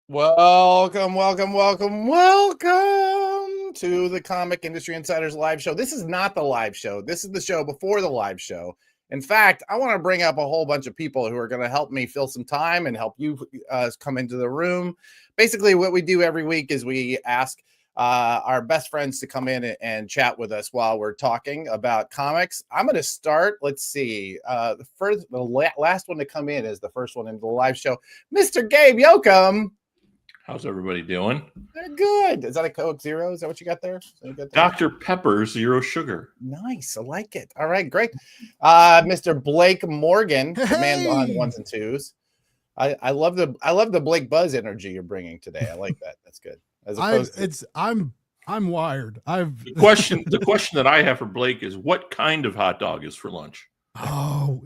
Welcome to the Comic Industry Insiders live show. This is not the live show. This is the show before the live show. In fact, I want to bring up a whole bunch of people who are going to help me fill some time and help you come into the room. Basically, what we do every week is we ask our best friends to come in and chat with us while we're talking about comics. I'm going to start. Let's see. The last one to come in is the first one into the live show. Mr. Gabe Yoakum. How's everybody doing? They're good. Is that a Coke Zero? Is that what you got there? Dr. Pepper, zero sugar. Nice. I like it. All right, great. Mr. Blake Morgan, the man behind ones and twos. I love the Blake Buzz energy you're bringing today. I like that. That's good. As opposed I'm wired. The question that I have for Blake is, what kind of hot dog is for lunch? Oh,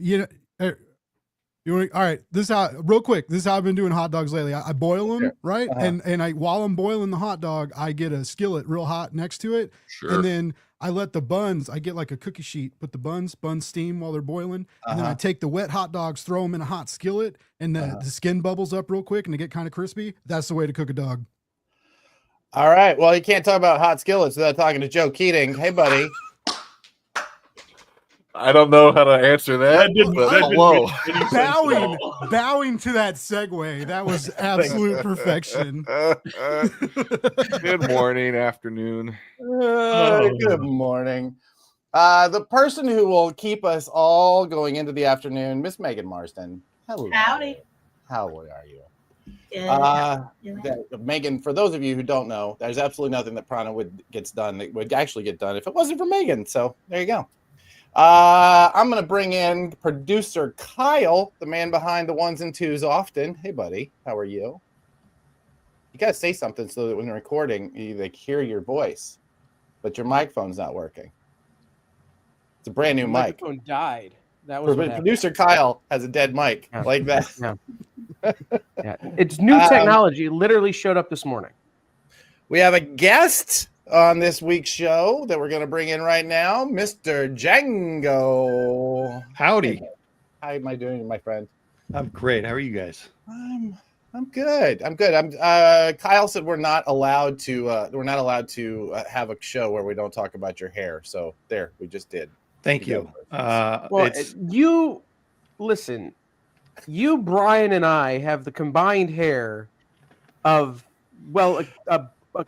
all right. This is how, real quick. This is how I've been doing hot dogs lately. I boil them, right? Uh-huh. And while I'm boiling the hot dog, I get a skillet real hot next to it. Sure. And then I let the buns. I get like a cookie sheet. Put the buns steam while they're boiling, and then I take the wet hot dogs, throw them in a hot skillet, and the skin bubbles up real quick, and they get kind of crispy. That's the way to cook a dog. All right. Well, you can't talk about hot skillets without talking to Joe Keating. Hey, buddy. I don't know how to answer that. Hello. Bowing to that segue. That was absolute perfection. Good morning, afternoon. Good morning. The person who will keep us all going into the afternoon, Miss Megan Marsden. Hello. Howdy. How are you? Good. Megan, for those of you who don't know, there's absolutely nothing that Prana would actually get done if it wasn't for Megan. So there you go. I'm going to bring in producer Kyle, the man behind the ones and twos often. Hey, buddy. How are you? You got to say something so that when you're recording, you hear your voice, but your microphone's not working. It's a brand new mic. Microphone died. That was producer Kyle has a dead mic like that. Yeah. It's new technology. It literally showed up this morning. We have a guest on this week's show that we're going to bring in right now, Mr. Django. Howdy. How am I doing, my friend? I'm great. How are you guys? I'm good. Kyle said we're not allowed to have a show where we don't talk about your hair. So there, we just did. Thank you. You listen. You, Brian, and I have the combined hair of a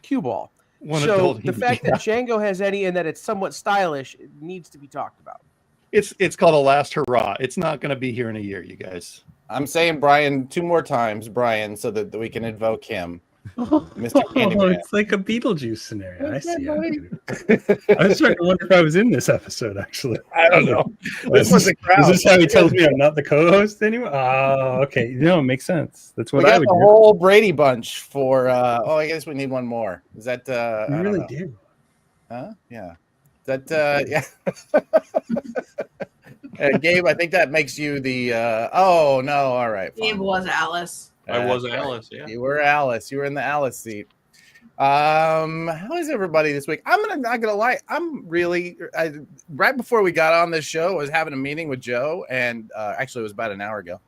cue ball. So the fact that Django has any and that it's somewhat stylish needs to be talked about. It's called a last hurrah. It's not going to be here in a year, you guys. I'm saying Brian 2 more times, Brian, so that we can invoke him. Mr. Candyman. It's like a Beetlejuice scenario. I see. I was starting to wonder if I was in this episode, actually. I don't know. This was a crowd. Is this how he tells me I'm not the co-host anymore? Oh, okay. No, it makes sense. That's what I would do. We got the whole Brady bunch for, I guess we need one more. Is that, we really do. Huh? Yeah. Yeah. Gabe, I think that makes you the, oh, no. All right. Gabe was Alice. I was Alice, yeah. You were Alice. You were in the Alice seat. How is everybody this week? Not gonna lie. Right before we got on this show, I was having a meeting with Joe, and actually it was about an hour ago.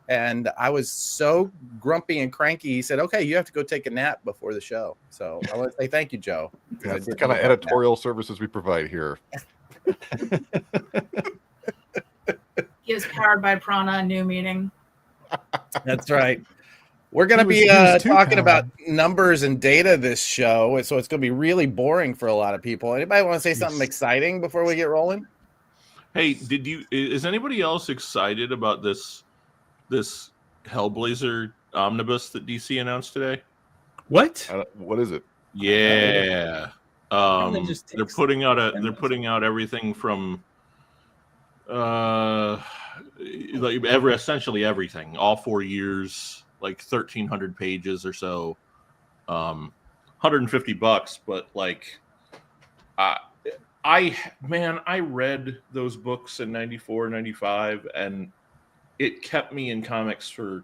And I was so grumpy and cranky. He said, "Okay, you have to go take a nap before the show." So I want to say thank you, Joe. That's the kind of editorial services we provide here. He was powered by Prana, new meeting. That's right. We're going to be talking about numbers and data this show, so it's going to be really boring for a lot of people. Anybody want to say something exciting before we get rolling? Hey, is anybody else excited about this Hellblazer omnibus that DC announced today? What? What is it? Yeah. They're putting out everything from essentially everything, all 4 years, like 1,300 pages or so, $150, but like, I read those books in 94, 95, and it kept me in comics for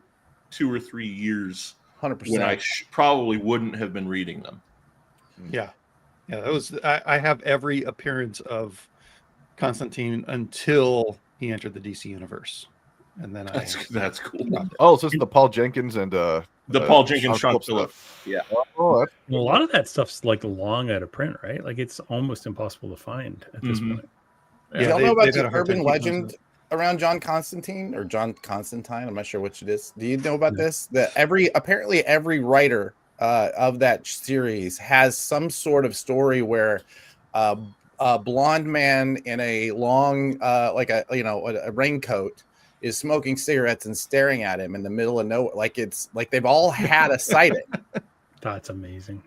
2 or 3 years 100%. when I probably wouldn't have been reading them. Yeah. That was, I have every appearance of Constantine until he entered the DC universe. And then that's cool. Oh, so this is the Paul Jenkins and The Paul Jenkins, Sean Phillips. Yeah. Oh, A lot of that stuff's like long out of print, right? Like it's almost impossible to find at this point. Do y'all know about the urban legend around John Constantine or John Constantine? I'm not sure which it is. Do you know about this? That apparently every writer of that series has some sort of story where a blonde man in a long like a raincoat is smoking cigarettes and staring at him in the middle of nowhere. Like it's like they've all had a sighting. That's amazing.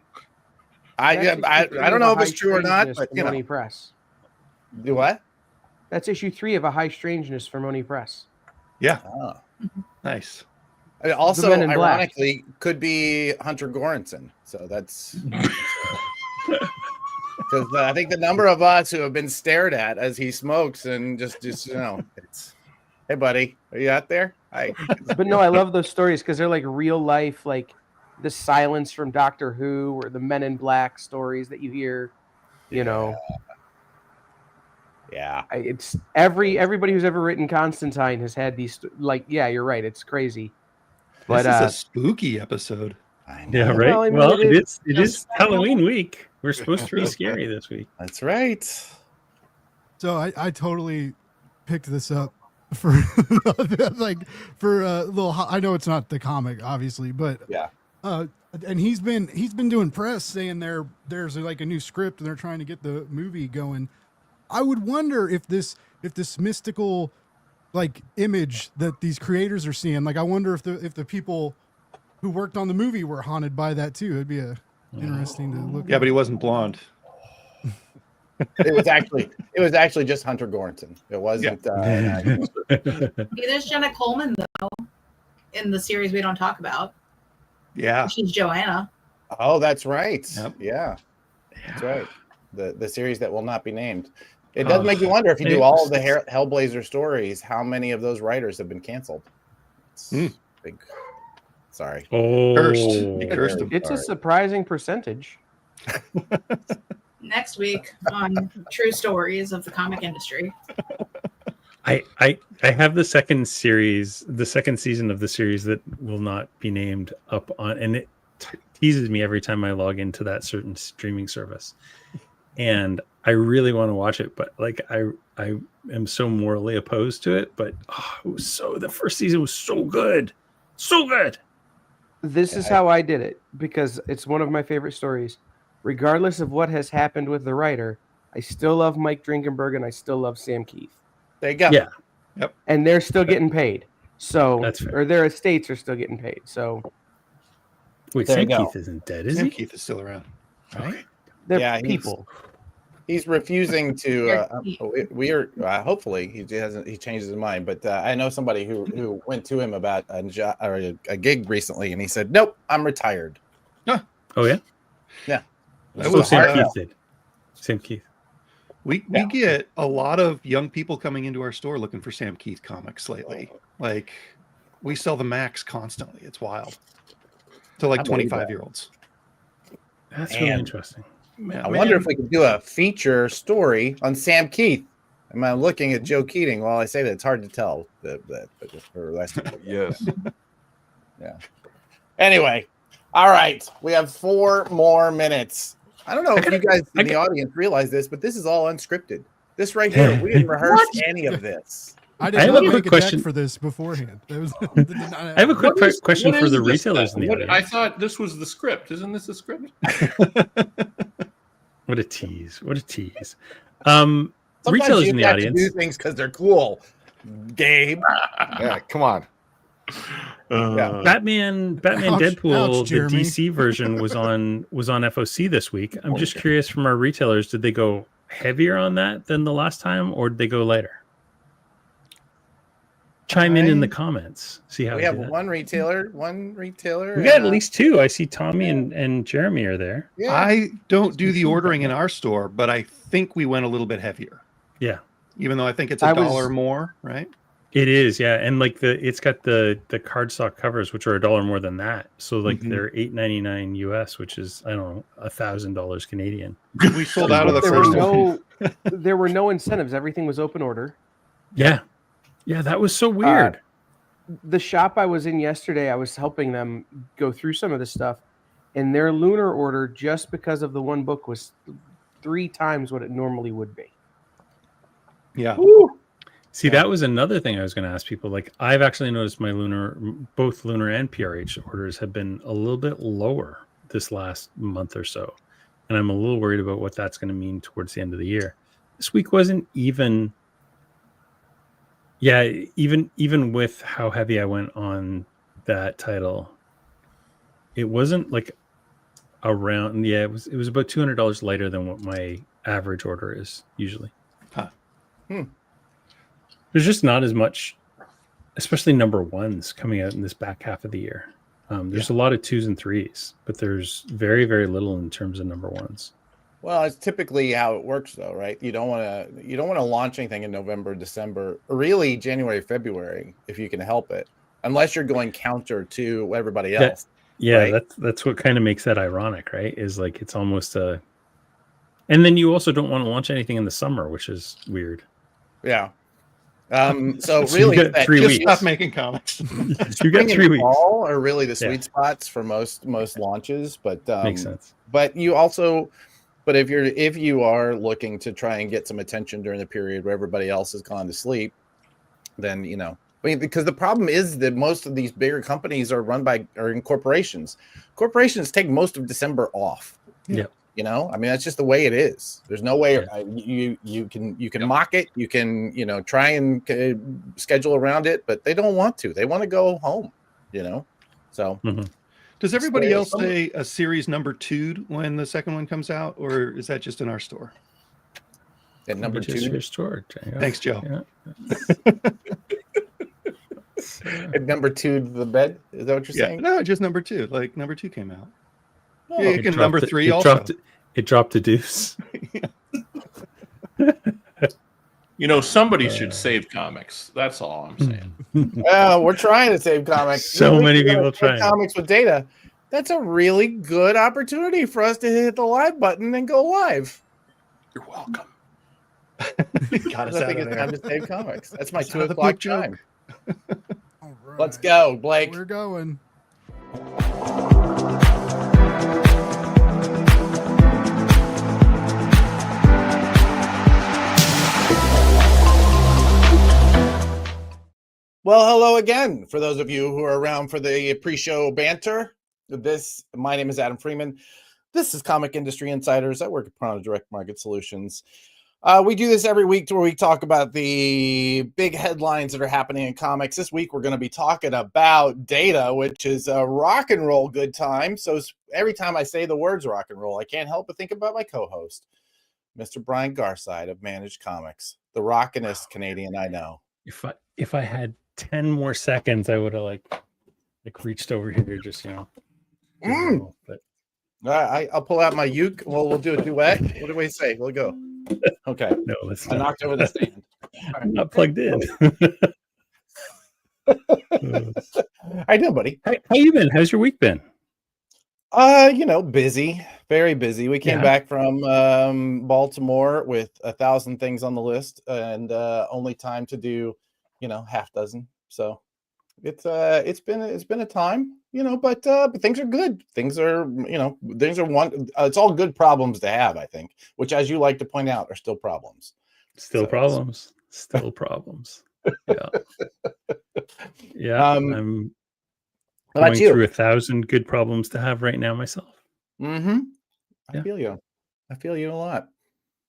I don't know if it's true or not, but you know. Press. Do what? That's issue 3 of A High Strangeness from Oni Press. Yeah. Oh. Nice. It also, ironically, could be Hunter Goranson. So that's because I think the number of us who have been stared at as he smokes and just it's, hey buddy, are you out there? But no, I love those stories because they're like real life, like the Silence from Doctor Who or the Men in Black stories that you hear. You know. Yeah, it's everybody who's ever written Constantine has had these. Like, yeah, you're right. It's crazy. But this is a spooky episode. I know. Yeah, right. Well, I mean, well, it is Halloween week. We're supposed to be scary this week. That's right. So I totally picked this up for like for a little. I know it's not the comic, obviously, but yeah. And he's been doing press saying there's like a new script and they're trying to get the movie going. I would wonder if this mystical like image that these creators are seeing, like I wonder if the people who worked on the movie were haunted by that too. It'd be interesting to look. Yeah, but he wasn't blonde. It was actually just Hunter Goranson. It wasn't. There's Jenna Coleman though in the series we don't talk about. Yeah, she's Joanna. Oh, that's right. Yep. Yeah, that's right. The series that will not be named. It does make you wonder if you do all of the Hellblazer stories, how many of those writers have been canceled? Big. Sorry. Oh, cursed him. It's a surprising percentage. Next week on True Stories of the Comic Industry. I have the second season of the series that will not be named up on, and it teases me every time I log into that certain streaming service. And I really want to watch it, but like I am so morally opposed to it. But the first season was so good, so good. This is how I did it because it's one of my favorite stories. Regardless of what has happened with the writer, I still love Mike Drinkenberg and I still love Sam Keith. There you go. Yeah. Yep. And they're still getting paid. So that's fair. Or their estates are still getting paid. So wait, Sam Keith isn't dead, is Sam he? Keith is still around. Right? They're people. He's refusing to. We are hopefully he changes his mind. But I know somebody who went to him about a gig recently, and he said, "Nope, I'm retired." Oh yeah, yeah. Sam Keith. We get a lot of young people coming into our store looking for Sam Keith comics lately. Like we sell the Max constantly. It's wild. To like 25-year-olds. That's really interesting. I wonder if we could do a feature story on Sam Keith. Am I looking at Joe Keating while I say that? It's hard to tell. Yes. Yeah. Anyway, all right. We have 4 more minutes. I don't know if you guys in the audience realize this, but this is all unscripted. This right here, we didn't rehearse any of this. I didn't make a deck for this beforehand. I have a quick question for the retailers in the audience. I thought this was the script. Isn't this a script? What a tease! What a tease! Retailers in the audience do things because they're cool. Gabe, yeah, come on. Batman, Deadpool, the DC version was on FOC this week. I'm just curious from our retailers, did they go heavier on that than the last time, or did they go lighter? Chime in the comments. See how we have one retailer. We got at least 2. I see Tommy and Jeremy are there. Yeah. I don't do the ordering in our store, but I think we went a little bit heavier. Yeah. Even though I think it's $1 more, right? It is, yeah. And like it's got the cardstock covers, which are $1 more than that. So like they're $8.99 US, which is I don't know, $1,000 Canadian. We sold out of the first one. There were no incentives. Everything was open order. Yeah. Yeah, that was so weird. the shop I was in yesterday, I was helping them go through some of this stuff, and their lunar order, just because of the one book, was 3 times what it normally would be. Yeah. Woo! See, that was another thing I was going to ask people. Like, I've actually noticed my both lunar and PRH orders have been a little bit lower this last month or so. And I'm a little worried about what that's going to mean towards the end of the year. This week wasn't even, even with how heavy I went on that title, it wasn't like around, it was about $200 lighter than what my average order is usually. Huh. There's just not as much, especially number ones coming out in this back half of the year. There's a lot of 2s and 3s, but there's very, very little in terms of number ones. Well, it's typically how it works, though, right? You don't want to launch anything in November, December, or really January, February, if you can help it, unless you're going counter to everybody else. Right? That's what kind of makes that ironic, right? Is like it's almost a, and then you also don't want to launch anything in the summer, which is weird. Yeah. So really, you got 3 Just weeks. stop making comics. You got 3 weeks. Fall are really the sweet spots for most launches, but Makes sense. But you also, but if you are looking to try and get some attention during the period where everybody else has gone to sleep, then because the problem is that most of these bigger companies are in corporations. Corporations take most of December off. Yeah. That's just the way it is. There's no way you can mock it. You can, try and schedule around it, but they don't want to. They want to go home, So Does everybody else say a series number 2 when the second one comes out, or is that just in our store? At number 2, your store. Thanks, Joe. Yeah. At number 2, the bed. Is that what you're saying? No, just number 2. Like number 2 came out. Oh, Yeah, you can number 3 also. It dropped a deuce. Somebody should save comics. That's all I'm saying. We're trying to save comics. So many people trying. Comics with data. That's a really good opportunity for us to hit the live button and go live. You're welcome. Got us I out think of it's there. time to save comics. That's my It's 2 out of the o'clock poop joke. time. All right. Let's go, Blake. We're going. Well, hello again. For those of you who are around for the pre-show banter, my name is Adam Freeman. This is Comic Industry Insiders. I work at Prana Direct Market Solutions. We do this every week where we talk about the big headlines that are happening in comics. This week, we're going to be talking about data, which is a rock and roll good time. So every time I say the words rock and roll, I can't help but think about my co-host, Mr. Brian Garside of Managed Comics, the rockinest Canadian I know. If I had 10 more seconds, I would have like reached over here, just But I'll pull out my uke. Well, we'll do a duet. What do we say? We'll go. Okay. No, let's I knocked over the stand. I'm not plugged in. How you doing, buddy? How you been? How's your week been? Busy, very busy. We came back from Baltimore with 1,000 things on the list and only time to do, half dozen. So it's been a time, but things are good. Things are it's all good problems to have, I think, which, as you like to point out, are still problems. Still problems. Yeah. Yeah. I'm going through 1,000 good problems to have right now myself. Mm-hmm. I feel you a lot.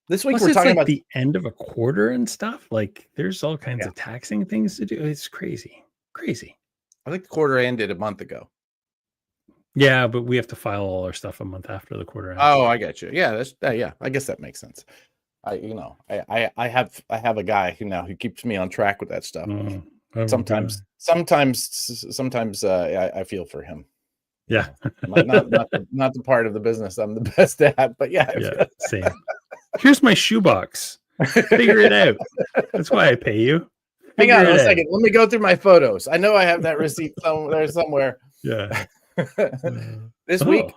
This week Plus, we're talking about the end of a quarter and stuff. Like, there's all kinds of taxing things to do. It's crazy. I think the quarter ended a month ago. Yeah, but we have to file all our stuff a month after the quarter ends. Oh, I get you. Yeah, that's I guess that makes sense. I have a guy who keeps me on track with that stuff. Sometimes I feel for him. Yeah, not the part of the business I'm the best at, but yeah, same. Here's my shoebox. Figure it out. That's why I pay you. Hang on a second. Let me go through my photos. I know I have that receipt somewhere. Yeah. This week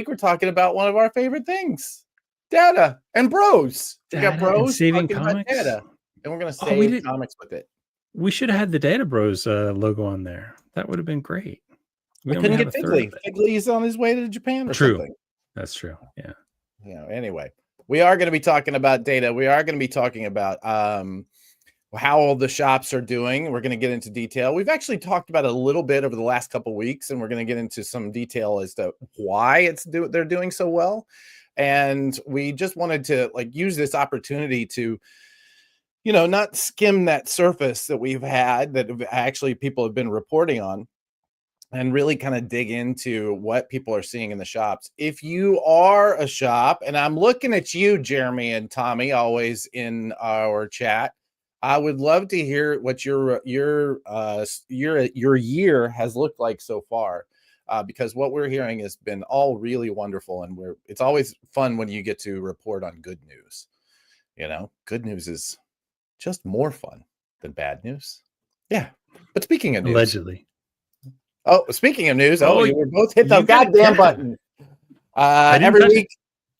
we're talking about one of our favorite things: data and bros. We got bros saving talking about comics. data, and we're gonna save comics with it. We should have had the Data Bros logo on there. That would have been great. We couldn't get Figley. Figley's on his way to Japan or something. That's true. Yeah. Anyway, we are going to be talking about data. We are going to be talking about how the shops are doing. We're going to get into detail. We've actually talked about it a little bit over the last couple of weeks, and we're going to get into some detail as to why they're doing so well. And we just wanted to use this opportunity to, not skim that surface that we've had that actually people have been reporting on, and really kind of dig into what people are seeing in the shops. If you are a shop, and I'm looking at you, Jeremy and Tommy, always in our chat, I would love to hear what your year has looked like so far, because what we're hearing has been all really wonderful, and it's always fun when you get to report on good news. Good news is just more fun than bad news. Yeah, but speaking of news, allegedly. Oh, speaking of news, you were both hit the goddamn button.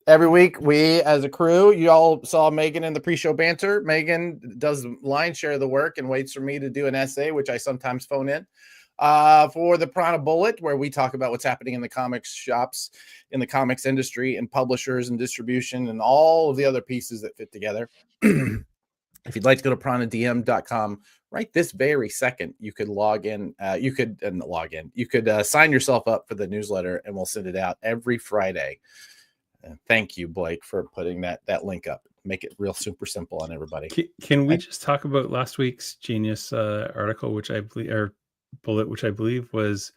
Every week, we as a crew, you all saw Megan in the pre-show banter. Megan does the lion's share of the work and waits for me to do an essay, which I sometimes phone in, for the Piranha Bullet, where we talk about what's happening in the comics shops, in the comics industry, and publishers and distribution, and all of the other pieces that fit together. If you'd like to go to piranhadm.com right this very second, you could log in. You could sign yourself up for the newsletter, and we'll send it out every Friday. Thank you, Blake, for putting that link up. Make it real super simple on everybody. Can we just talk about last week's Genius article, which I believe, or bullet, which I believe was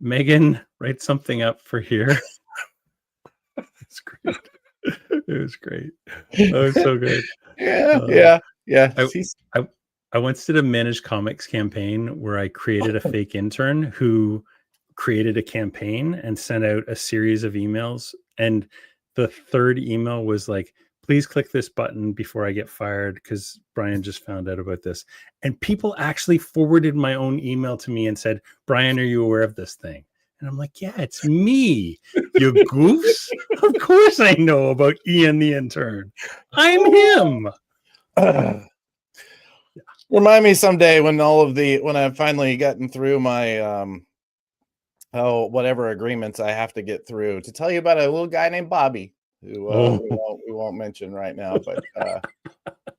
Megan write something up for here. It's great. It was great. That was so good. Yeah. I once did a managed comics campaign where I created a fake intern who created a campaign and sent out a series of emails. And the third email was like, please click this button before I get fired because Brian just found out about this. And people actually forwarded my own email to me and said, Brian, are you aware of this thing? And I'm like, yeah, it's me, you goofs. Of course I know about Ian the intern. I'm him. Remind me someday when I've finally gotten through my whatever agreements I have to get through, to tell you about a little guy named Bobby who we won't mention right now, but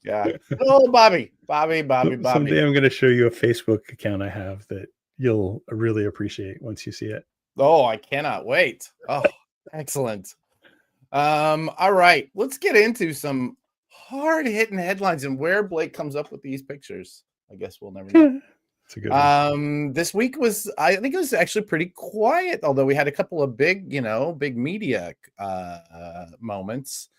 yeah. Oh, Bobby. Someday I'm going to show you a Facebook account I have that you'll really appreciate once you see it. Oh, I cannot wait. Oh, excellent. All right, let's get into some hard-hitting headlines and where Blake comes up with these pictures. I guess we'll never know. It's a good one. This week I think it was actually pretty quiet, although we had a couple of big media moments.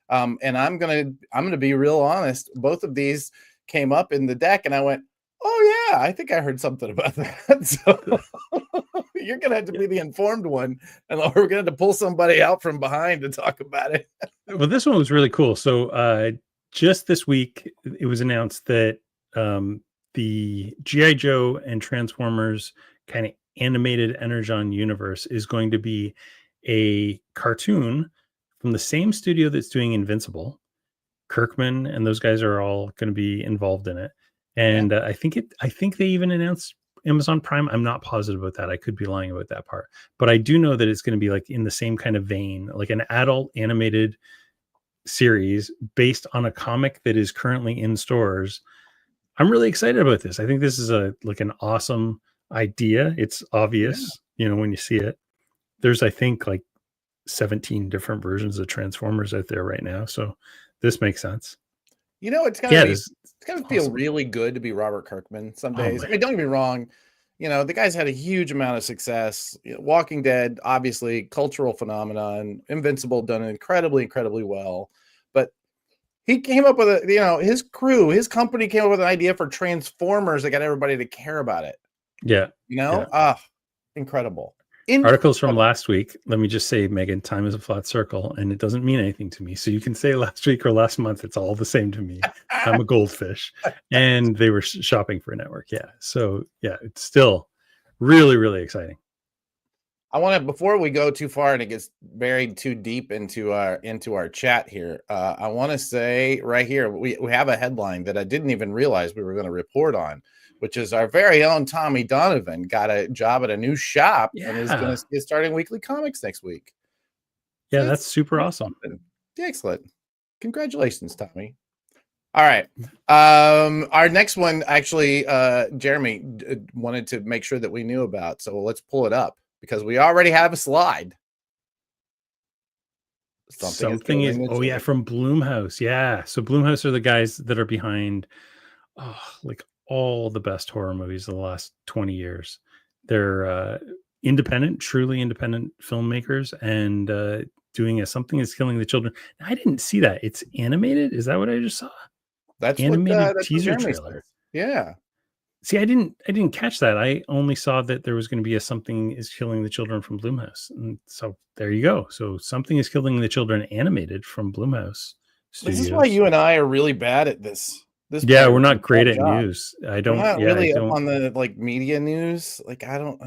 And I'm gonna be real honest. Both of these came up in the deck, and I went, "Oh yeah, I think I heard something about that." So you're gonna have to be the informed one, and we're gonna have to pull somebody out from behind to talk about it. Well, this one was really cool. So just this week, it was announced that the G.I. Joe and Transformers kind of animated Energon universe is going to be a cartoon from the same studio that's doing Invincible. Kirkman and those guys are all going to be involved in it. And I think they even announced Amazon Prime. I'm not positive about that. I could be lying about that part, but I do know that it's going to be like in the same kind of vein, like an adult animated series based on a comic that is currently in stores. I'm really excited about this. I think this is an awesome idea. It's obvious, when you see it. There's, I think, like 17 different versions of Transformers out there right now. So this makes sense. It's gonna feel really good to be Robert Kirkman some days. I mean, don't get me wrong. The guy's had a huge amount of success. Walking Dead, obviously, cultural phenomenon. Invincible, done incredibly, incredibly well. But he came up with his crew, his company came up with an idea for Transformers that got everybody to care about it. Yeah. Incredible. Articles from last week. Let me just say, Megan, time is a flat circle and it doesn't mean anything to me. So you can say last week or last month. It's all the same to me. I'm a goldfish. And they were shopping for a network. Yeah. So yeah, it's still really, really exciting. I want to, before we go too far and it gets buried too deep into our chat here, I want to say right here, we have a headline that I didn't even realize we were going to report on, which is our very own Tommy Donovan got a job at a new shop and is going to get starting weekly comics next week. Yeah, that's super awesome. Excellent. Congratulations, Tommy. All right. Our next one, actually, Jeremy wanted to make sure that we knew about. So let's pull it up because we already have a slide. Something is oh yeah, from Blumhouse. Yeah. So Blumhouse are the guys that are behind like all the best horror movies of the last 20 years. They're independent, truly independent filmmakers and doing Something is Killing the Children. I didn't see that. It's animated. Is that what I just saw? That's animated that's teaser trailer. Says. Yeah. See, I didn't catch that. I only saw that there was going to be a Something is Killing the Children from Blumhouse. And so there you go. So Something is Killing the Children animated from Blumhouse Studios. This is why you and I are really bad at this. Yeah, we're not great at news. We're not really up on the like media news. Like I don't,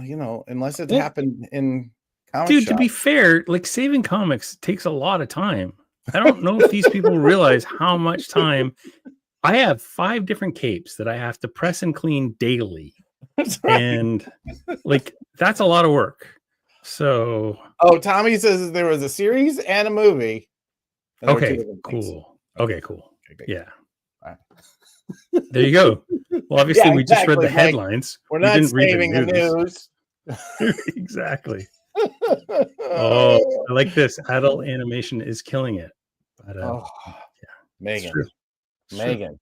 unless it happened in comic dude, shop. To be fair, like saving comics takes a lot of time. I don't know if these people realize how much time. I have 5 different capes that I have to press and clean daily. Right. And like that's a lot of work. So Tommy says there was a series and a movie. And okay, cool. Okay, cool. Yeah. Right. There you go. Well, obviously we just read the headlines. We're not saving the news. Exactly. I like this. Adult animation is killing it. But, Megan. Megan.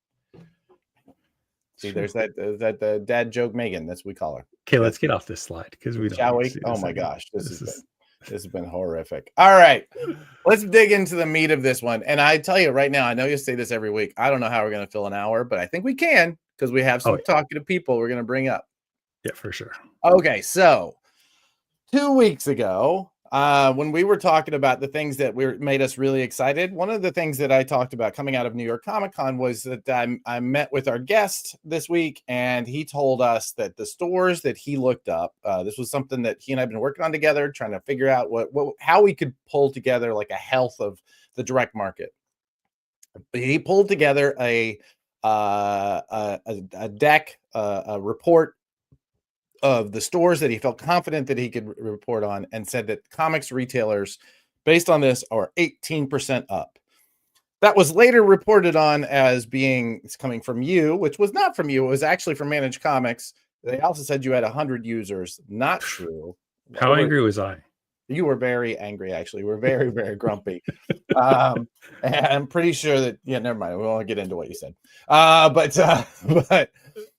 See, there's that the dad joke Megan. That's what we call her. Okay, let's get off this slide because we don't. Shall we? Oh my gosh, this has been horrific. All right, let's dig into the meat of this one. And I tell you right now, I know you say this every week. I don't know how we're going to fill an hour, but I think we can because we have some talking to people we're going to bring up. Yeah, for sure. Okay, so 2 weeks ago, when we were talking about the things that made us really excited, one of the things that I talked about coming out of New York Comic Con was that I met with our guest this week, and he told us that the stores that he looked up, this was something that he and I have been working on together, trying to figure out how we could pull together like a health of the direct market. He pulled together a deck, a report of the stores that he felt confident that he could report on, and said that comics retailers based on this are 18% up. That was later reported on as it's coming from you, which was not from you. It was actually from Managed Comics. They also said you had 100 users. Not true. How angry was I? You were very angry, actually. We're very, very grumpy. And I'm pretty sure that, never mind. We won't get into what you said. But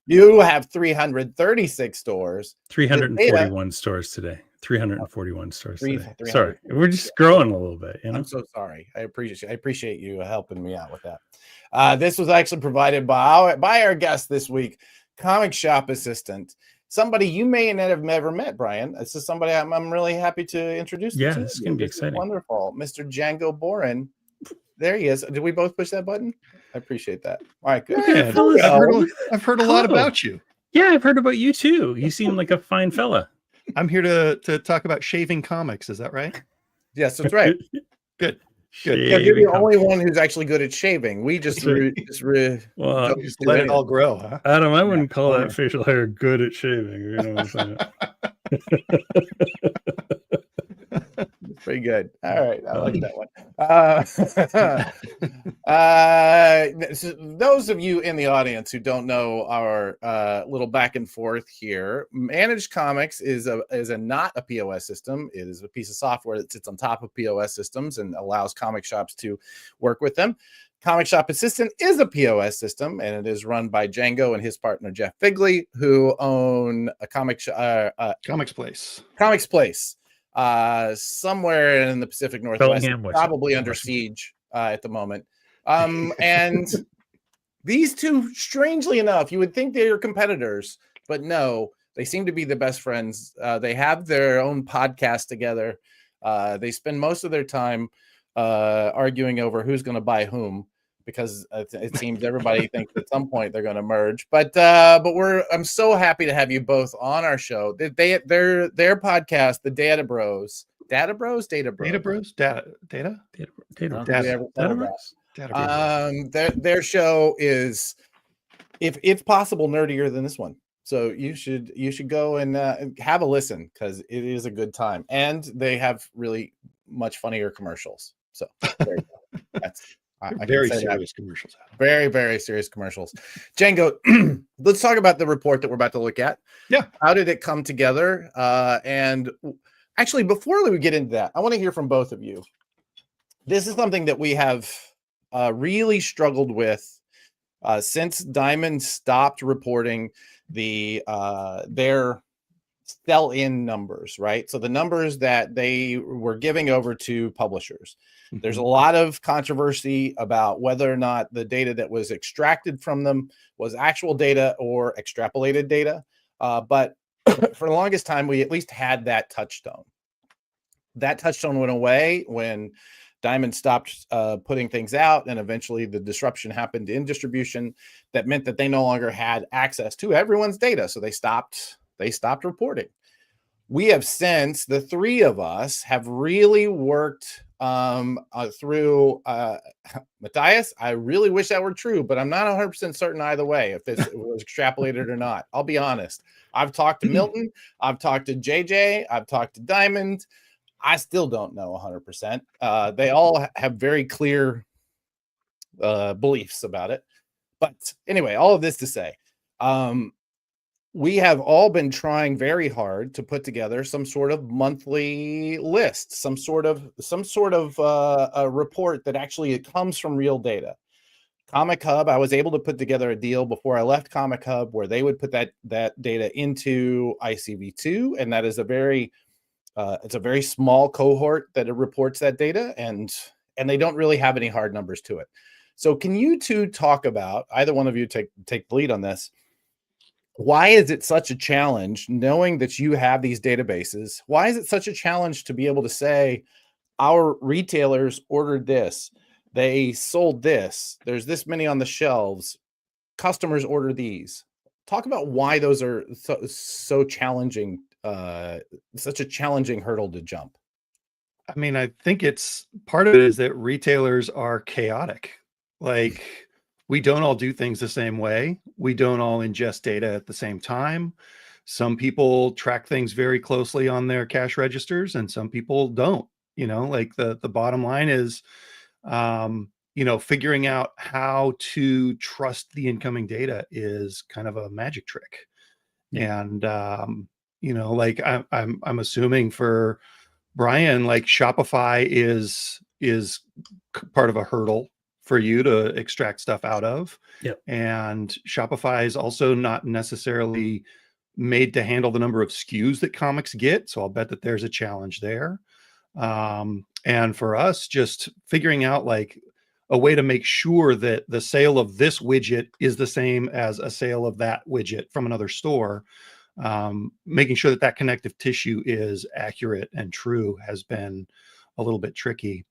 you have 336 stores. 341 stores today. 341 stores today. Sorry, we're just growing a little bit. I'm so sorry. I appreciate you helping me out with that. This was actually provided by our guest this week, Comic Shop Assistant. Somebody you may not have never met, Brian. This is somebody I'm really happy to introduce. Yeah, this is going to be exciting. Wonderful. Mr. Django Boren. There he is. Did we both push that button? I appreciate that. All right, good. Yeah, I've heard a lot about you. Yeah, I've heard about you too. You seem like a fine fella. I'm here to talk about shaving comics. Is that right? Yes, that's right. Good. Yeah, you're the only one who's actually good at shaving. We just let it all grow, huh? Adam, I wouldn't call that facial hair good at shaving. You know what I'm saying? Pretty good. All right, I like that one. So those of you in the audience who don't know our little back and forth here, Managed Comics is not a POS system. It is a piece of software that sits on top of POS systems and allows comic shops to work with them. Comic Shop Assistant is a POS system, and it is run by Django and his partner Jeff Figley, who own a Comics Place. Comics Place. Somewhere in the Pacific Northwest, probably under siege at the moment. And these two, strangely enough, you would think they're competitors, but no, they seem to be the best friends. They have their own podcast together. They spend most of their time arguing over who's going to buy whom. because it seems everybody thinks at some point they're going to merge. But I'm so happy to have you both on our show. Their podcast, the Data Bros. Data Bros. Data Bros. Their show is, if possible, nerdier than this one. So you should go and have a listen, because it is a good time, and they have really much funnier commercials. So there you go. That's very serious commercials. Very, very serious commercials. Django, let's talk about the report that we're about to look at. Yeah. How did it come together? And actually, before we get into that, I want to hear from both of you. This is something that we have really struggled with since Diamond stopped reporting their sell-in numbers, right? So the numbers that they were giving over to publishers. There's a lot of controversy about whether or not the data that was extracted from them was actual data or extrapolated data. But for the longest time, we at least had that touchstone. That touchstone went away when Diamond stopped putting things out, and eventually the disruption happened in distribution. That meant that they no longer had access to everyone's data, so they stopped reporting. We have since, the three of us have really worked through Matthias. I really wish that were true, but I'm not 100% certain either way if it was extrapolated or not. I'll be honest. I've talked to Milton, I've talked to JJ, I've talked to Diamond. I still don't know 100%. They all have very clear beliefs about it. But anyway, all of this to say, we have all been trying very hard to put together some sort of monthly list, some sort of a report that actually comes from real data. Comic Hub, I was able to put together a deal before I left Comic Hub where they would put that data into ICV2, and that is it's a very small cohort that it reports that data, and they don't really have any hard numbers to it. So can you two talk about, either one of you take the lead on this, why is it such a challenge knowing that you have these databases? Why is it such a challenge to be able to say, our retailers ordered this, they sold this, there's this many on the shelves, customers order these? Talk about why those are so challenging, such a challenging hurdle to jump. I mean, I think it's part of it is that retailers are chaotic. Like, we don't all do things the same way. We don't all ingest data at the same time. Some people track things very closely on their cash registers, and some people don't. Like the bottom line is, figuring out how to trust the incoming data is kind of a magic trick. And like I'm assuming for Brian, like Shopify is part of a hurdle for you to extract stuff out of. Yep. And Shopify is also not necessarily made to handle the number of SKUs that comics get. So I'll bet that there's a challenge there. And for us, just figuring out like a way to make sure that the sale of this widget is the same as a sale of that widget from another store, making sure that connective tissue is accurate and true has been a little bit tricky.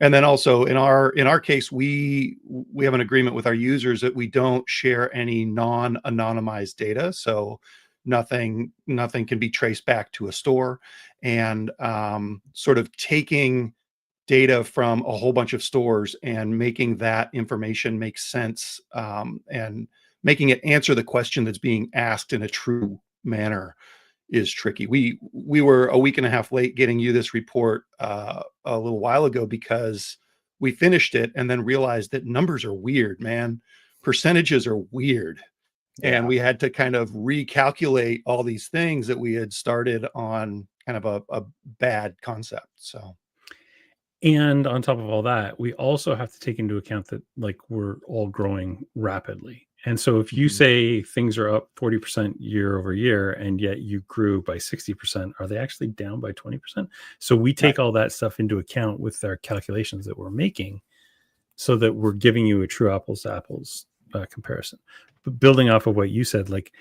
And then also in our case, we have an agreement with our users that we don't share any non-anonymized data. So nothing can be traced back to a store, and sort of taking data from a whole bunch of stores and making that information make sense, and making it answer the question that's being asked in a true manner is tricky. We were a week and a half late getting you this report a little while ago because we finished it and then realized that numbers are weird, man. Percentages are weird. Yeah. And we had to kind of recalculate all these things that we had started on kind of a bad concept. So, and on top of all that, we also have to take into account that like we're all growing rapidly. And so if you say things are up 40% year over year, and yet you grew by 60%, are they actually down by 20%? So we take all that stuff into account with our calculations that we're making so that we're giving you a true apples to apples comparison. But building off of what you said, like,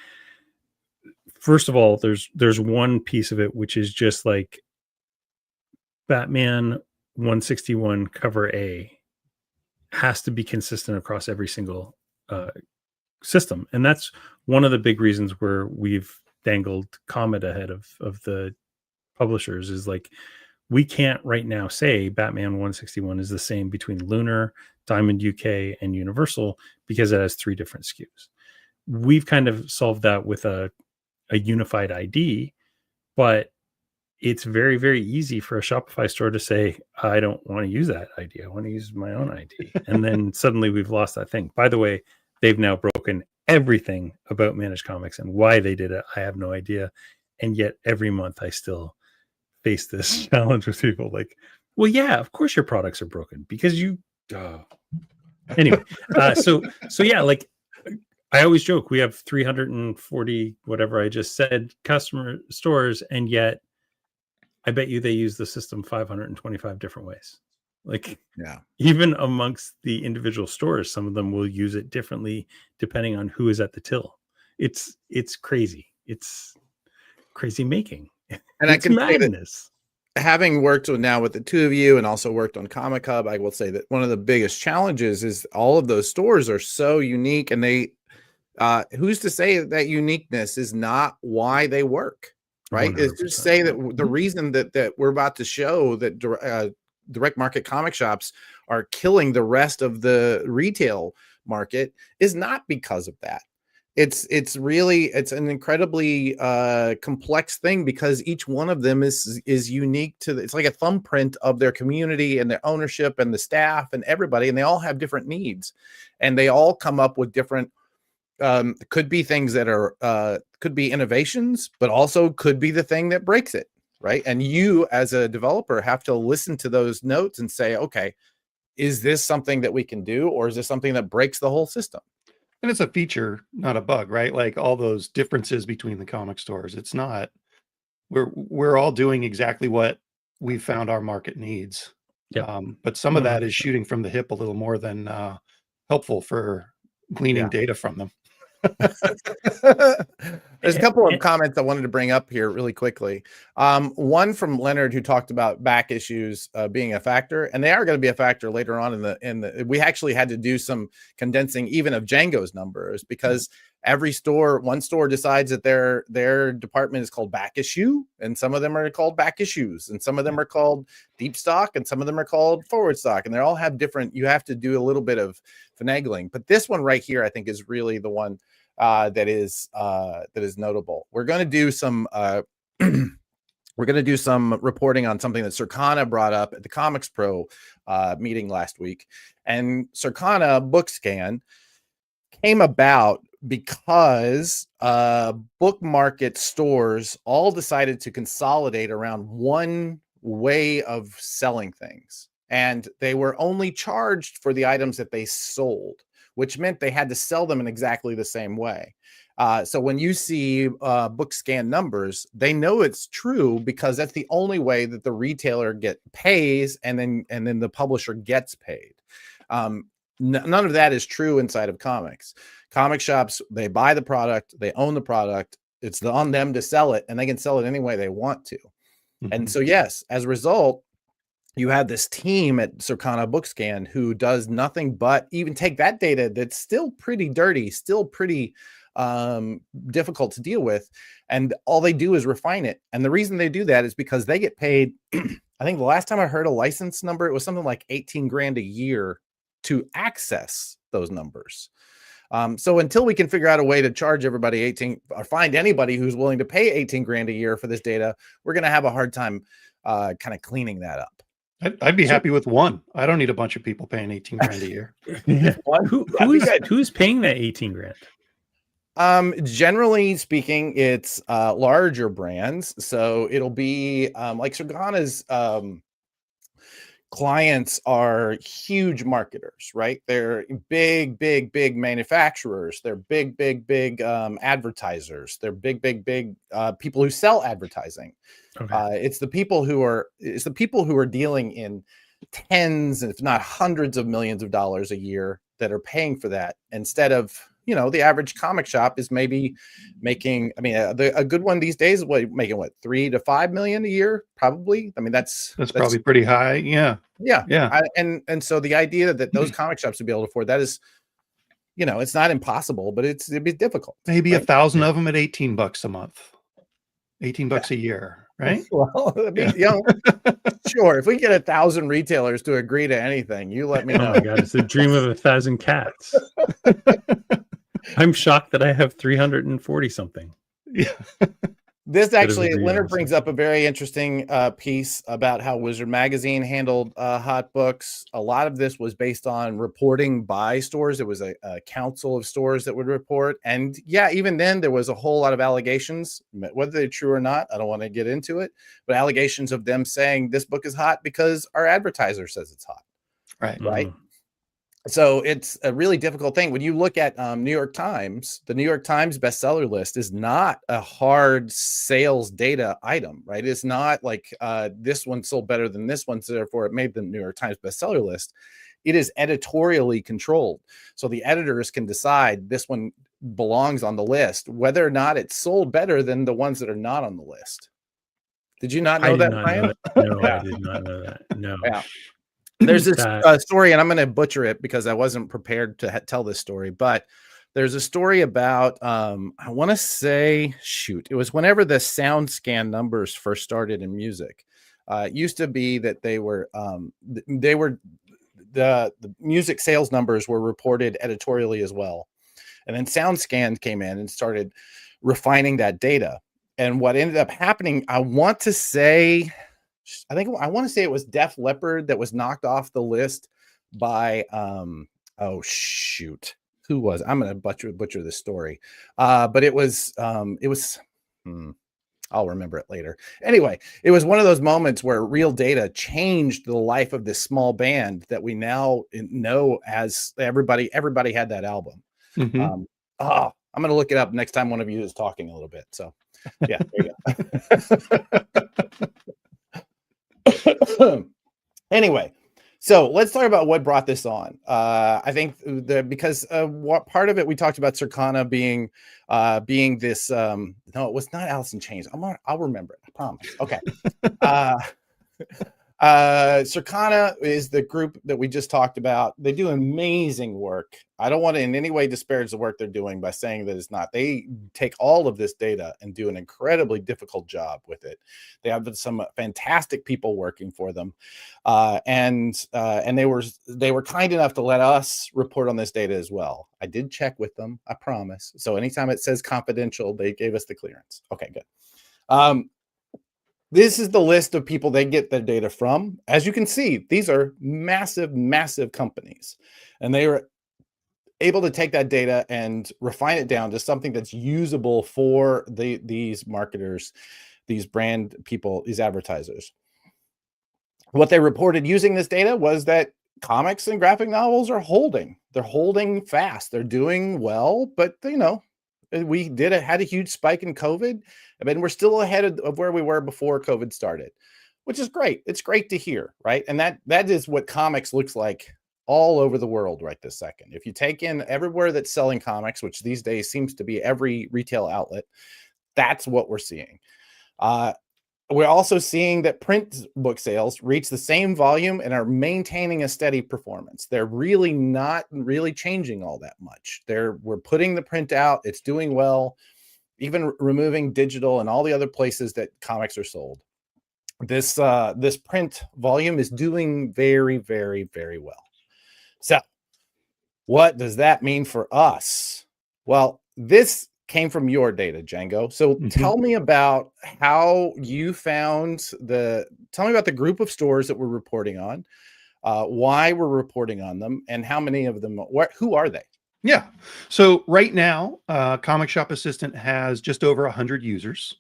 first of all, there's one piece of it, which is just like Batman 161 cover A has to be consistent across every single system. And that's one of the big reasons where we've dangled Comet ahead of the publishers, is like, we can't right now say Batman 161 is the same between Lunar, Diamond UK, and Universal, because it has 3 different SKUs. We've kind of solved that with a unified ID, but it's very, very easy for a Shopify store to say, I don't want to use that ID. I want to use my own ID. And then suddenly we've lost that thing. By the way, they've now broken everything about Managed Comics, and why they did it, I have no idea. And yet every month I still face this challenge with people like, well, yeah, of course your products are broken because you, anyway. So yeah, like, I always joke, we have 340, whatever I just said, customer stores, and yet I bet you they use the system 525 different ways. Like, yeah, even amongst the individual stores, some of them will use it differently depending on who is at the till. It's crazy. It's crazy making. And it's I can madness. Having worked with the two of you and also worked on Comic Hub, I will say that one of the biggest challenges is all of those stores are so unique, and they who's to say that uniqueness is not why they work, right? 100%. Is to say that the reason that we're about to show that direct market comic shops are killing the rest of the retail market is not because of that. It's an incredibly complex thing, because each one of them is unique to it's like a thumbprint of their community and their ownership and the staff and everybody, and they all have different needs, and they all come up with different could be things that are could be innovations, but also could be the thing that breaks it, right? And you as a developer have to listen to those notes and say, okay, is this something that we can do, or is this something that breaks the whole system? And it's a feature, not a bug, right? Like all those differences between the comic stores. It's not, we're all doing exactly what we found our market needs. Yep. But some of that is shooting from the hip a little more than helpful for gleaning data from them. There's a couple of comments I wanted to bring up here really quickly. One from Leonard, who talked about back issues being a factor, and they are going to be a factor later on in the we actually had to do some condensing even of Django's numbers, because one store decides that their department is called back issue, and some of them are called back issues, and some of them are called deep stock, and some of them are called forward stock, and they all have different, you have to do a little bit of finagling. But this one right here, I think, is really the one that is notable. We're going to do some reporting on something that Circana brought up at the Comics Pro meeting last week. And Circana BookScan came about because book market stores all decided to consolidate around one way of selling things, and they were only charged for the items that they sold, which meant they had to sell them in exactly the same way. So when you see BookScan numbers, they know it's true, because that's the only way that the retailer pays, and then the publisher gets paid. None of that is true inside of comics. Comic shops, they buy the product, they own the product. It's on them to sell it, and they can sell it any way they want to. Mm-hmm. And so, yes, as a result, you have this team at Circana BookScan who does nothing but even take that data that's still pretty dirty, still pretty difficult to deal with, and all they do is refine it. And the reason they do that is because they get paid. I think the last time I heard a license number, it was something like 18 grand a year to access those numbers. So until we can figure out a way to charge everybody 18, or find anybody who's willing to pay 18 grand a year for this data, we're going to have a hard time kind of cleaning that up. I'd be happy with one. I don't need a bunch of people paying 18 grand a year. Who's paying that 18 grand? Generally speaking, it's larger brands. So it'll be like Circana's clients are huge marketers, right? They're big manufacturers. They're big advertisers. They're big people who sell advertising. Okay. It's the people who are dealing in tens, if not hundreds of millions of dollars a year that are paying for that, instead of, you know, the average comic shop is maybe making, I mean, a good one these days, making what, 3 to 5 million a year, probably. I mean, that's probably pretty high. Yeah. Yeah. And so the idea that those comic shops would be able to afford that is, you know, it's not impossible, but it'd be difficult. Maybe 1,000 of them at $18 a month, $18 a year, right? Well, I mean, you know, sure. If we get 1,000 retailers to agree to anything, you let me know. Oh my God, it's the dream of 1,000 cats. I'm shocked that I have 340 something. Yeah. This actually, Leonard brings up a very interesting piece about how Wizard Magazine handled hot books. A lot of this was based on reporting by stores. It was a council of stores that would report. And yeah, even then there was a whole lot of allegations, whether they're true or not. I don't want to get into it, but allegations of them saying this book is hot because our advertiser says it's hot. Right. Right. So it's a really difficult thing. When you look at New York Times, the New York Times bestseller list is not a hard sales data item, right? It's not like this one sold better than this one, so therefore it made the New York Times bestseller list. It is editorially controlled. So the editors can decide this one belongs on the list, whether or not it's sold better than the ones that are not on the list. Did you not know that, Brian? No, I did not know that. No. Yeah. There's this story, and I'm going to butcher it because I wasn't prepared to tell this story, but there's a story about, I want to say, it was whenever the sound scan numbers first started in music. It used to be that the music sales numbers were reported editorially as well. And then SoundScan came in and started refining that data. And what ended up happening, I want to say it was Def Leppard that was knocked off the list by who was, I'm going to butcher this story. But it was I'll remember it later. Anyway, it was one of those moments where real data changed the life of this small band that we now know as everybody had that album. Mm-hmm. I'm going to look it up next time one of you is talking a little bit. So yeah, there you go. Anyway, so let's talk about what brought this on. I think because what part of it we talked about Circana being this. No, it was not Alice in Chains. I'll remember it. I promise. Okay. Circana is the group that we just talked about. They do amazing work. I don't want to in any way disparage the work they're doing by saying that it's not. They take all of this data and do an incredibly difficult job with it. They have some fantastic people working for them, and they were kind enough to let us report on this data as well. I did check with them, I promise. So anytime it says confidential, they gave us the clearance. Okay, good. This is the list of people they get their data from. As you can see, these are massive, massive companies, and they are able to take that data and refine it down to something that's usable for these marketers, these brand people, these advertisers. What they reported using this data was that comics and graphic novels are holding. They're holding fast. They're doing well, but you know, we had a huge spike in COVID. I mean, we're still ahead of where we were before COVID started, which is great. It's great to hear, right? And that is what comics looks like all over the world right this second. If you take in everywhere that's selling comics, which these days seems to be every retail outlet, that's what we're seeing. We're also seeing that print book sales reach the same volume and are maintaining a steady performance. They're really not really changing all that much. We're putting the print out. It's doing well, even removing digital and all the other places that comics are sold. This print volume is doing very, very, very well. So what does that mean for us? Well, this came from your data, Django. So tell me about how you found tell me about the group of stores that we're reporting on, why we're reporting on them, and how many of them, who are they? Yeah. So right now, Comic Shop Assistant has just over 100 users.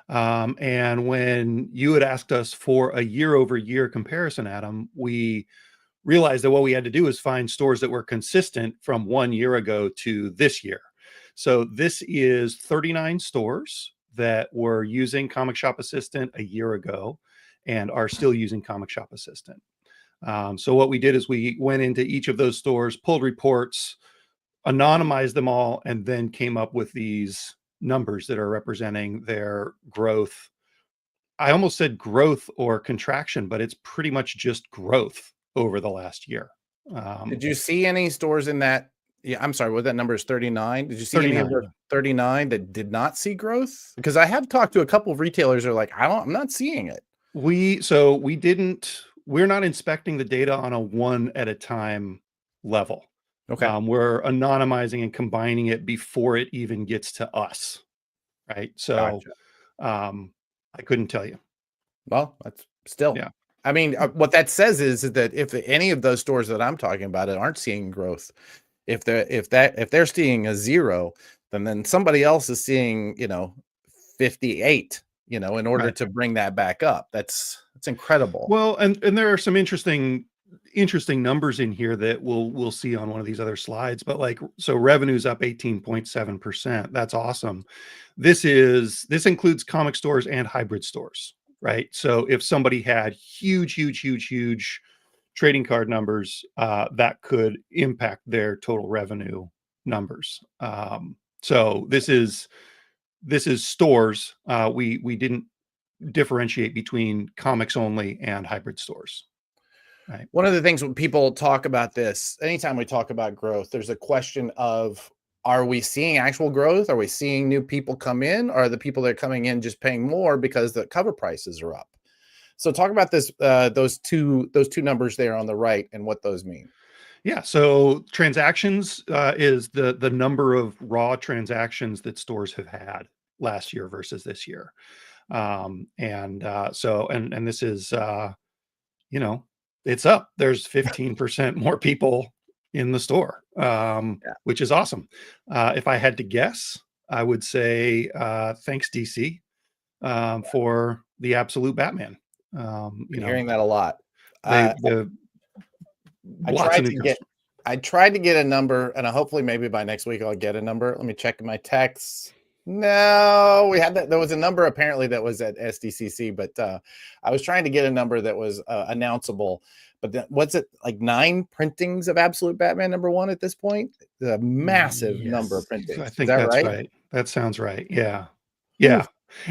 And when you had asked us for a year-over-year comparison, Adam, we realized that what we had to do is find stores that were consistent from 1 year ago to this year. So this is 39 stores that were using Comic Shop Assistant a year ago and are still using Comic Shop Assistant. So what we did is we went into each of those stores, pulled reports, anonymized them all and then came up with these numbers that are representing their growth. I almost said growth or contraction, but it's pretty much just growth over the last year. Did you see any stores in that? Yeah, I'm sorry. What that number is 39. Did you see any of 39. the 39 that did not see growth? Because I have talked to a couple of retailers who are like, I'm not seeing it. We're not inspecting the data on a one at a time level. Okay. We're anonymizing and combining it before it even gets to us. Right. So I couldn't tell you. Well, that's still, yeah. I mean, what that says is that if any of those stores that I'm talking about aren't seeing growth, if they're seeing a 0, then somebody else is seeing, 58, in order to bring that back up. That's incredible. Well, and there are some interesting numbers in here that we'll see on one of these other slides, but so revenue's up 18.7%. That's awesome. This includes comic stores and hybrid stores, right? So if somebody had huge trading card numbers, that could impact their total revenue numbers. So this is stores. We didn't differentiate between comics only and hybrid stores. Right. One of the things when people talk about this, anytime we talk about growth, there's a question of, are we seeing actual growth? Are we seeing new people come in? Or are the people that are coming in just paying more because the cover prices are up? So talk about this, those two numbers there on the right and what those mean. Yeah. So transactions is the number of raw transactions that stores have had last year versus this year. And this is, it's up. There's 15% more people in the store, which is awesome. If I had to guess, I would say thanks DC for the absolute Batman. Hearing that a lot. I tried to get a number, and hopefully maybe by next week I'll get a number. Let me check my texts. No, we had that. There was a number apparently that was at SDCC, but I was trying to get a number that was announceable. But what's it, like 9 printings of Absolute Batman #1 at this point? A massive number of printings. I think that's right? That sounds right. Yeah. Yeah. Ooh.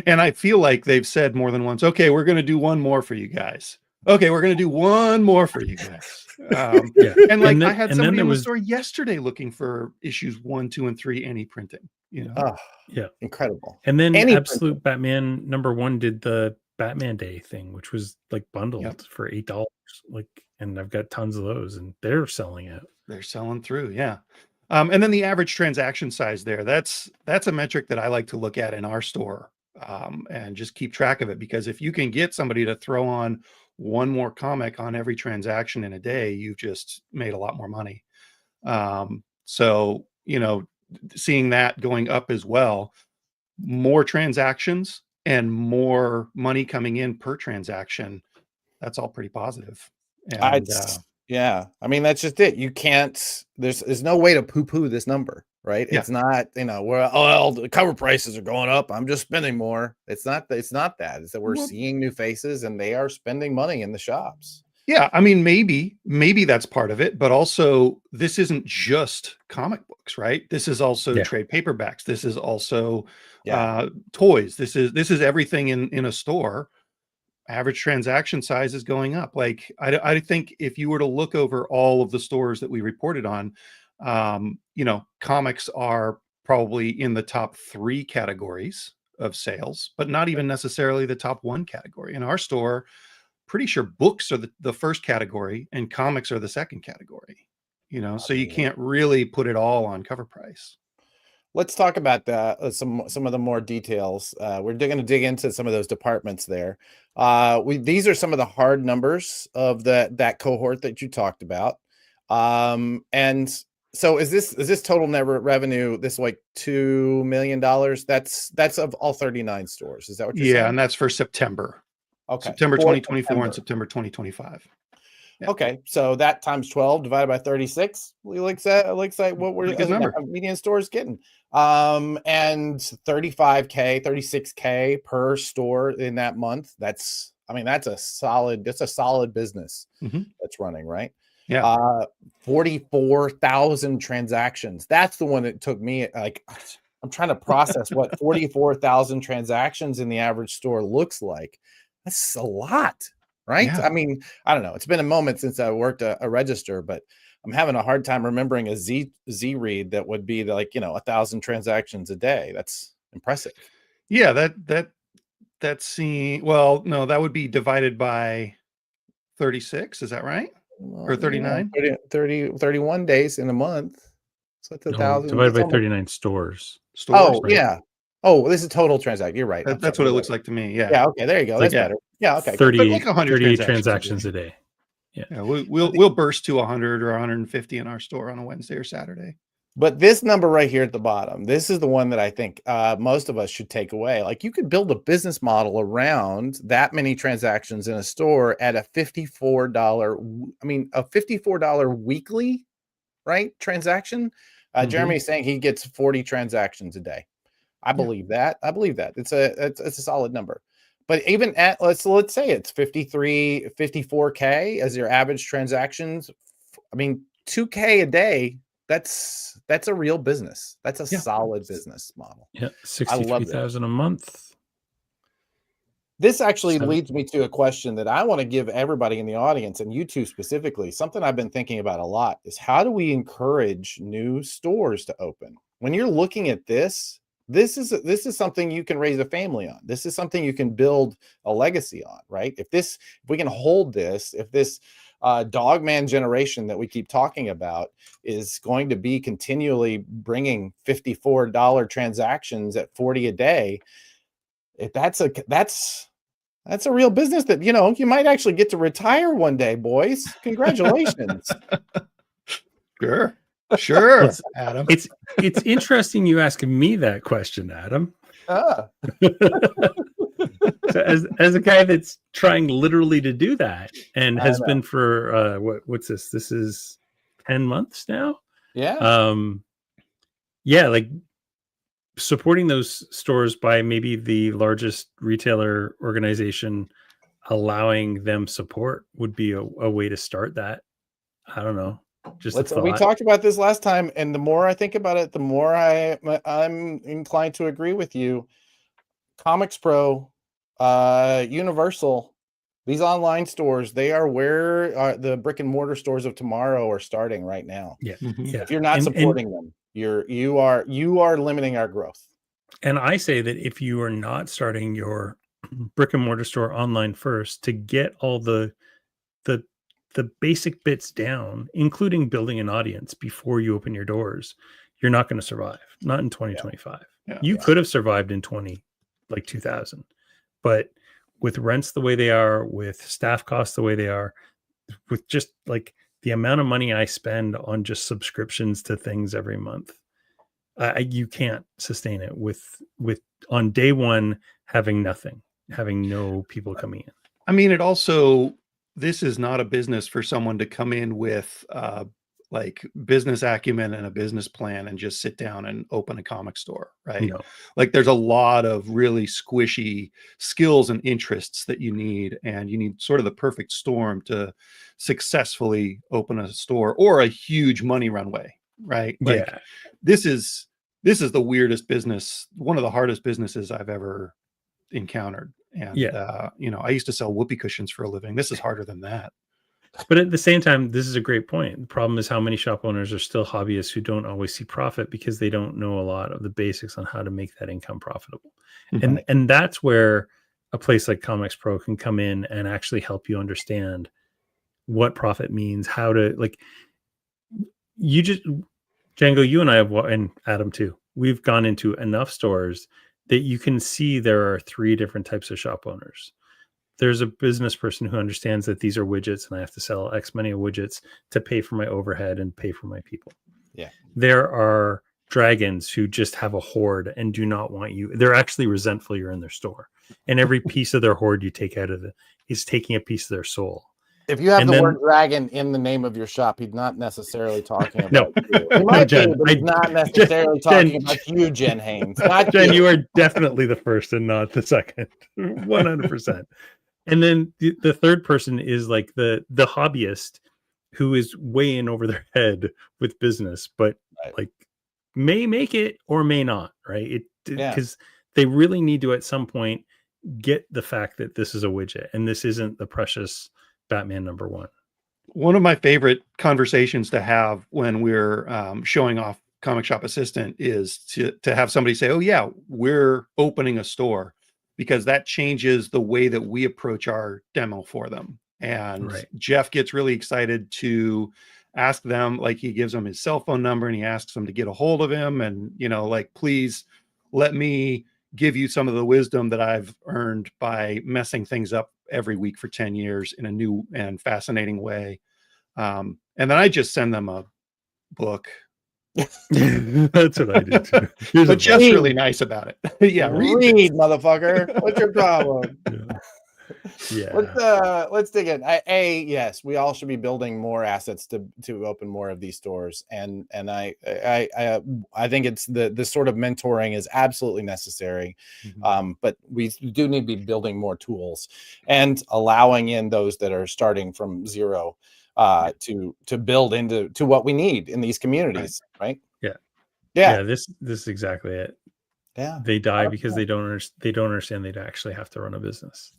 And I feel like they've said more than once, okay, we're going to do one more for you guys. Okay, we're going to do one more for you guys. And I had somebody in the store yesterday looking for issues 1, 2, and 3, any printing. Incredible. And then Absolute Batman #1 did the Batman Day thing, which was bundled for $8. And I've got tons of those, and they're selling out. They're selling through, yeah. And then the average transaction size there, that's a metric that I like to look at in our store, and just keep track of it, because if you can get somebody to throw on one more comic on every transaction in a day, you've just made a lot more money. So seeing that going up as well, more transactions and more money coming in per transaction, that's all pretty positive. And yeah, I mean, that's just it. You can't, there's no way to poo-poo this number, right? Yeah. It's not, the cover prices are going up, I'm just spending more. It's not that. It's that we're seeing new faces and they are spending money in the shops. Yeah, I mean, maybe that's part of it, but also this isn't just comic books, right? This is also trade paperbacks. This is also toys. This is everything in a store. Average transaction size is going up. I think if you were to look over all of the stores that we reported on, comics are probably in the top 3 categories of sales, but not even necessarily the top 1 category. In our store, pretty sure books are the first category and comics are the second category, so you can't really put it all on cover price. Let's talk about some of the more details. We're going to dig into some of those departments there. These are some of the hard numbers of that cohort that you talked about. And so is this total net revenue? This is $2 million. That's of all 39 stores. Is that what you're saying? Yeah, and that's for September. Okay. September 2024 and September 2025. Yeah. Okay, so that times 12 divided by 36 looks like what we're median stores getting. And 35K, 36K per store in that month. That's a solid business that's running, right? Yeah. 44,000 transactions. That's the one that took me, like, I'm trying to process what 44,000 transactions in the average store looks like. That's a lot, right? Yeah. I mean, I don't know. It's been a moment since I worked a register, but I'm having a hard time remembering a Z read that would be like, 1,000 transactions a day. That's impressive. Yeah, that's well, no, that would be divided by 36, is that right? Or 39? 31 days in a month. So it's 1,000. Divided by 39 stores. Oh, Right? yeah. Oh, well, this is total transaction. You're right. That's what it looks like to me. Yeah. Yeah. Okay. There you go. That's better. Yeah. Okay. 30, like 100 30 transactions transactions a day. Yeah, we'll burst to 100 or 150 in our store on a Wednesday or Saturday. But this number right here at the bottom, this is the one that I think most of us should take away. Like, you could build a business model around that many transactions in a store at a $54. A $54 weekly, right? Transaction. Jeremy's saying he gets 40 transactions a day. I believe that. It's a solid number. But even at let's say it's 54K as your average transactions. I mean, 2K a day. That's a real business. That's a solid business model. Yeah, 63,000 a month. This actually leads me to a question that I want to give everybody in the audience, and you two specifically. Something I've been thinking about a lot is, how do we encourage new stores to open? When you're looking at this is something you can raise a family on. This is something you can build a legacy on, right? If we can hold this, if this dogman generation that we keep talking about is going to be continually bringing $54 transactions at 40 a day, if that's a real business that, you might actually get to retire one day, boys. Congratulations. Sure, Adam. It's interesting you asking me that question, Adam. So as a guy that's trying literally to do that and has been for what's this? This is 10 months now. Yeah. Like supporting those stores by maybe the largest retailer organization, allowing them support would be a way to start that. I don't know. We talked about this last time, and the more I think about it, the more I'm inclined to agree with you. Comics Pro, Universal, these online stores, they are where the brick and mortar stores of tomorrow are starting right now. Yeah. If you're not supporting them, you are limiting our growth. And I say that if you are not starting your brick and mortar store online first, to get all the basic bits down, including building an audience before you open your doors, you're not going to survive. Not in 2025. You could have survived in 2000, but with rents the way they are, with staff costs the way they are, with just like the amount of money I spend on just subscriptions to things every month, you can't sustain it with on day one having nothing, having no people coming in. I mean, this is not a business for someone to come in with like business acumen and a business plan and just sit down and open a comic store, right? No. Like, there's a lot of really squishy skills and interests that you need, and you need sort of the perfect storm to successfully open a store or a huge money runway, right? Like, this is the weirdest business, one of the hardest businesses I've ever encountered. And I used to sell whoopee cushions for a living. This is harder than that. But at the same time, this is a great point. The problem is how many shop owners are still hobbyists who don't always see profit because they don't know a lot of the basics on how to make that income profitable. Mm-hmm. And that's where a place like Comics Pro can come in and actually help you understand what profit means, how to, like, Django, you and I have, and Adam too, we've gone into enough stores that you can see there are 3 different types of shop owners. There's a business person who understands that these are widgets and I have to sell X many of widgets to pay for my overhead and pay for my people. Yeah. There are dragons who just have a hoard and do not want you. They're actually resentful you're in their store. And every piece of their hoard you take out of it is taking a piece of their soul. If you have the word dragon in the name of your shop, he's not necessarily talking about you. He might be, but he's not necessarily talking about you, Jen Haynes. Not Jen, you are definitely the first and not the second. 100%. And then the third person is like the hobbyist who is way in over their head with business, but Right. like may make it or may not, right? Yeah. Because they really need to at some point get the fact that this is a widget and this isn't the precious Batman #1. One of my favorite conversations to have when we're showing off Comic Shop Assistant is to have somebody say, oh yeah, we're opening a store, because that changes the way that we approach our demo for them. And Right. Jeff gets really excited to ask them, like he gives them his cell phone number and he asks them to get a hold of him. And, you know, like, please let me give you some of the wisdom that I've earned by messing things up every week for 10 years in a new and fascinating way. And then I just send them a book. That's what I do too. Here's a But Jeff's book. really nice about it. Yeah, read motherfucker. What's your problem? Yeah. Let's dig in. Yes, we all should be building more assets to open more of these stores, and I think it's the sort of mentoring is absolutely necessary. But we do need to be building more tools and allowing in those that are starting from zero to build into what we need in these communities, right? Yeah. This is exactly it. Yeah, they die because they don't understand they'd actually have to run a business.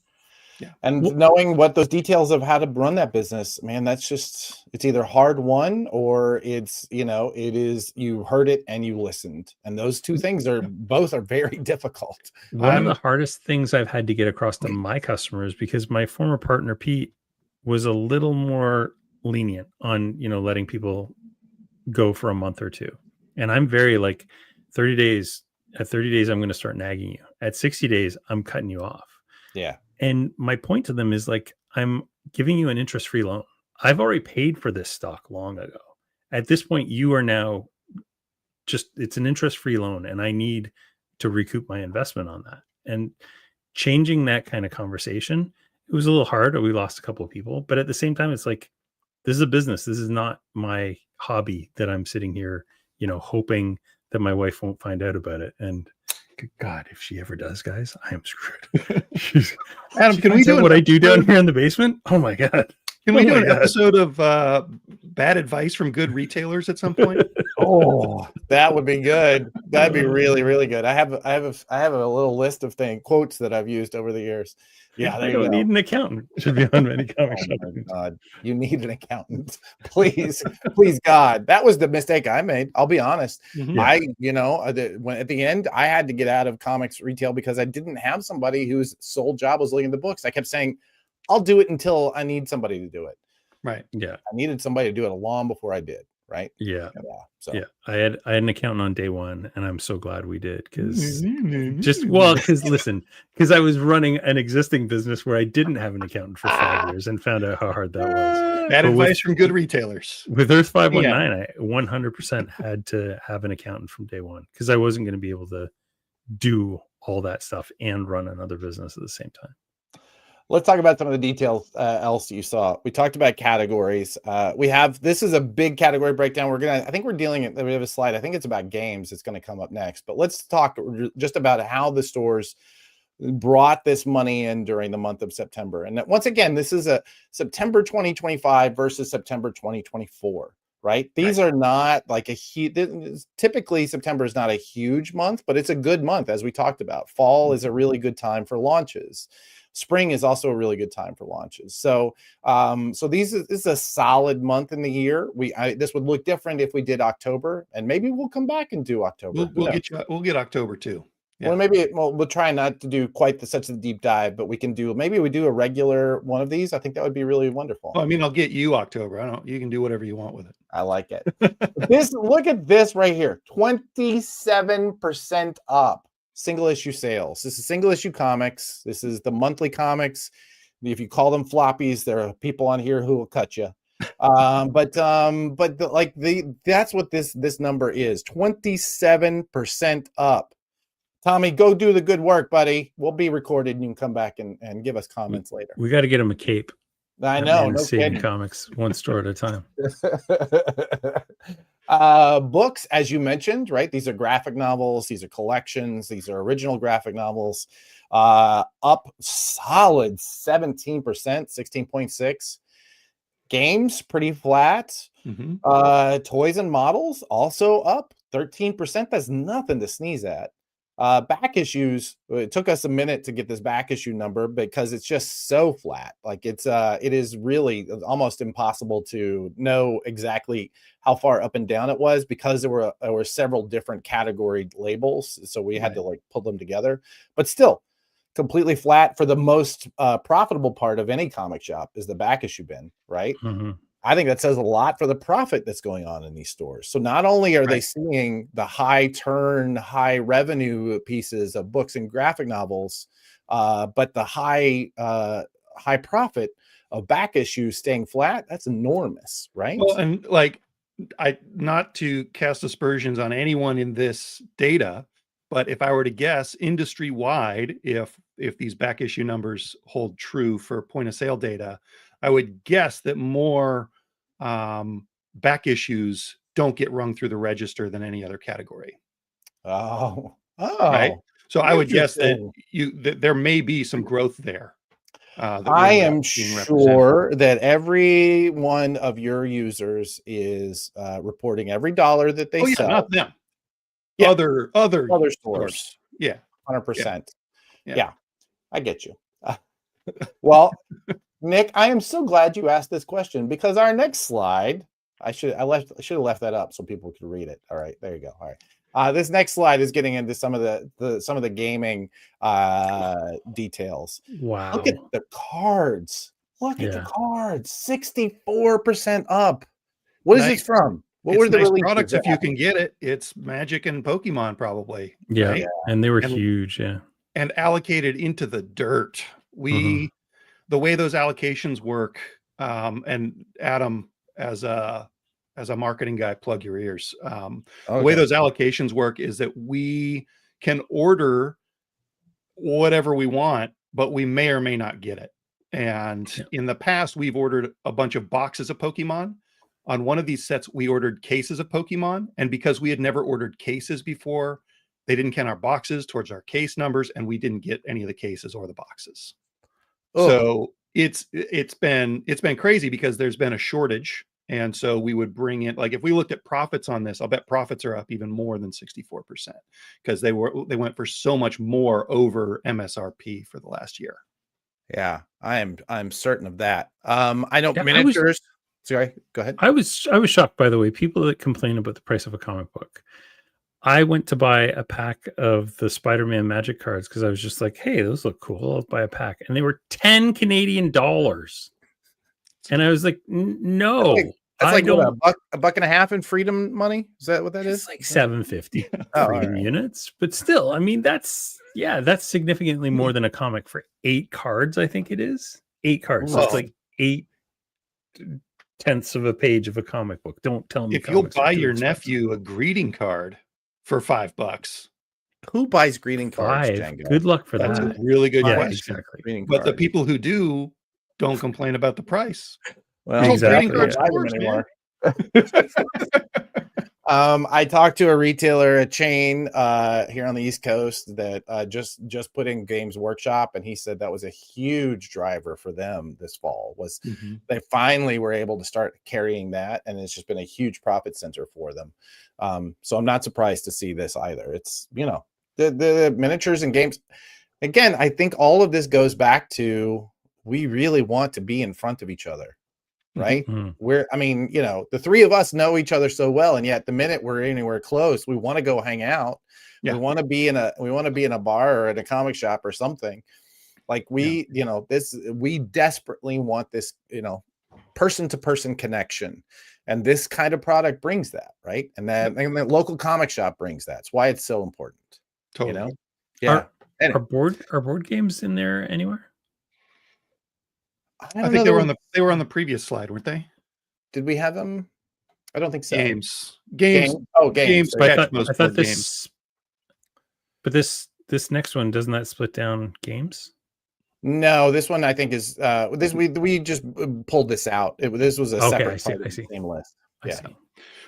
Yeah. And knowing what those details of how to run that business, man, that's just, it's either hard won or it's, it is, you heard it and you listened. And those two things are both very difficult. One of the hardest things I've had to get across to my customers, because my former partner, Pete, was a little more lenient on, letting people go for a month or two. And I'm very like 30 days, at 30 days, I'm going to start nagging you. At 60 days, I'm cutting you off. Yeah. And my point to them is like, I'm giving you an interest-free loan. I've already paid for this stock long ago. At this point, you are now it's an interest-free loan, and I need to recoup my investment on that. And changing that kind of conversation, it was a little hard. We lost a couple of people, but at the same time, it's like, this is a business. This is not my hobby that I'm sitting here, hoping that my wife won't find out about it. And God, if she ever does, guys, I am screwed. Adam, can we do what I do down here in the basement? Oh my God. Can we do an episode of bad advice from good retailers at some point? Oh, that would be good. That'd be really, really good. I have a little list of quotes that I've used over the years. Yeah, I don't need an accountant to be on many comic shops. Oh my God, you need an accountant, please, please, God. That was the mistake I made. I'll be honest. Mm-hmm. When at the end I had to get out of comics retail because I didn't have somebody whose sole job was looking at the books. I kept saying, I'll do it until I need somebody to do it. Right. Yeah. I needed somebody to do it long before I did. Right. Yeah. So I had an accountant on day one, and I'm so glad we did, because because I was running an existing business where I didn't have an accountant for 5 years and found out how hard that was. Bad advice from good retailers. With Earth 519, I 100% had to have an accountant from day one, because I wasn't going to be able to do all that stuff and run another business at the same time. Let's talk about some of the details else you saw. We talked about categories. This is a big category breakdown. We have a slide. I think it's about games. It's going to come up next, but let's talk just about how the stores brought this money in during the month of September. And once again, this is a September 2025 versus September 2024, right? These are not like typically September is not a huge month, but it's a good month. As we talked about, fall is a really good time for launches. Spring is also a really good time for launches. So, this is a solid month in the year. This would look different if we did October, and maybe we'll come back and do October. We'll get October too. Yeah. Well, we'll try not to do quite such a deep dive, but we do a regular one of these. I think that would be really wonderful. Oh, I mean, I'll get you October. You can do whatever you want with it. I like it. Look at this right here. 27% up. Single issue sales. This is single issue comics. This is the monthly comics. If you call them floppies, there are people on here who will cut you. That's what this number is. 27% up. Tommy, go do the good work, buddy. We'll be recorded, and you can come back and give us comments later. We got to get him a cape. I know. No saving comics one store at a time. Books, as you mentioned, right? These are graphic novels. These are collections. These are original graphic novels. Up solid 17%, 16.6. Games pretty flat. Toys and models also up 13%. That's nothing to sneeze at. Back issues, it took us a minute to get this back issue number because it's just so flat. Like it is really almost impossible to know exactly how far up and down it was because there were several different category labels, so we had to like pull them together. But still, completely flat. For the most profitable part of any comic shop is the back issue bin, right? I think that says a lot for the profit that's going on in these stores. So not only are they seeing the high turn, high revenue pieces of books and graphic novels, but the high profit of back issues staying flat. That's enormous, right? Well, and like, not to cast aspersions on anyone in this data, but if I were to guess industry wide, if these back issue numbers hold true for point of sale data, I would guess that more back issues don't get rung through the register than any other category. Right. So I would guess that there may be some growth there. I am sure that every one of your users is reporting every dollar that they sell. Not them. Yeah. Other stores. Yeah. 100%. Yeah. I get you. Well, Nick, I am so glad you asked this question because our next slide, I should have left that up so people could read it. All right, there you go. All right. This next slide is getting into some of the gaming details. Wow. Look at the cards. Look at the cards. 64% up. What is this from? What were the release products if you can get it? It's Magic and Pokemon probably. Yeah. Right? And they were huge, and allocated into the dirt. The way those allocations work, and Adam, as a marketing guy, plug your ears. The way those allocations work is that we can order whatever we want, but we may or may not get it. And in the past, we've ordered a bunch of boxes of Pokemon. On one of these sets, we ordered cases of Pokemon. And because we had never ordered cases before, they didn't count our boxes towards our case numbers, and we didn't get any of the cases or the boxes. So it's been crazy because there's been a shortage. And so we would bring in, like, if we looked at profits on this, I'll bet profits are up even more than 64% because they went for so much more over MSRP for the last year. Yeah, I'm certain of that. I know miniatures. Sorry, go ahead. I was shocked, by the way, people that complain about the price of a comic book. I went to buy a pack of the Spider-Man Magic cards because I was just like, hey, those look cool. I'll buy a pack. And they were 10 Canadian dollars. And I was like, no. That's like what, a buck and a half in Freedom money? Is that what that is? It's like $7.50 Freedom units. But still, I mean, that's significantly more than a comic for 8 cards, I think it is. 8 cards. So it's like 8/10 of a page of a comic book. Don't tell me if you'll buy your nephew a greeting card for $5. Who buys greeting cards? Django? Good luck for That's that. a really good question. Exactly. But the people who do don't complain about the price. Well, exactly. I talked to a retailer, a chain here on the East Coast that just put in Games Workshop, and he said that was a huge driver for them this fall. Was they finally were able to start carrying that, and it's just been a huge profit center for them. So I'm not surprised to see this either. It's the miniatures and games. Again, I think all of this goes back to we really want to be in front of each other. Right. The three of us know each other so well. And yet the minute we're anywhere close, we want to go hang out. Yeah. We want to be in a bar or in a comic shop or something. Like we desperately want this, person to person connection. And this kind of product brings that. Right. And then the local comic shop brings that. It's why it's so important. Totally. Yeah. Are board games in there anywhere? I think they were on the previous slide, weren't they? Did we have them? I don't think so. Games. Oh, games. But I thought this games. But this next one, doesn't that split down games? No, this one I think is this we just pulled this out. This was a separate part of the same list. I see.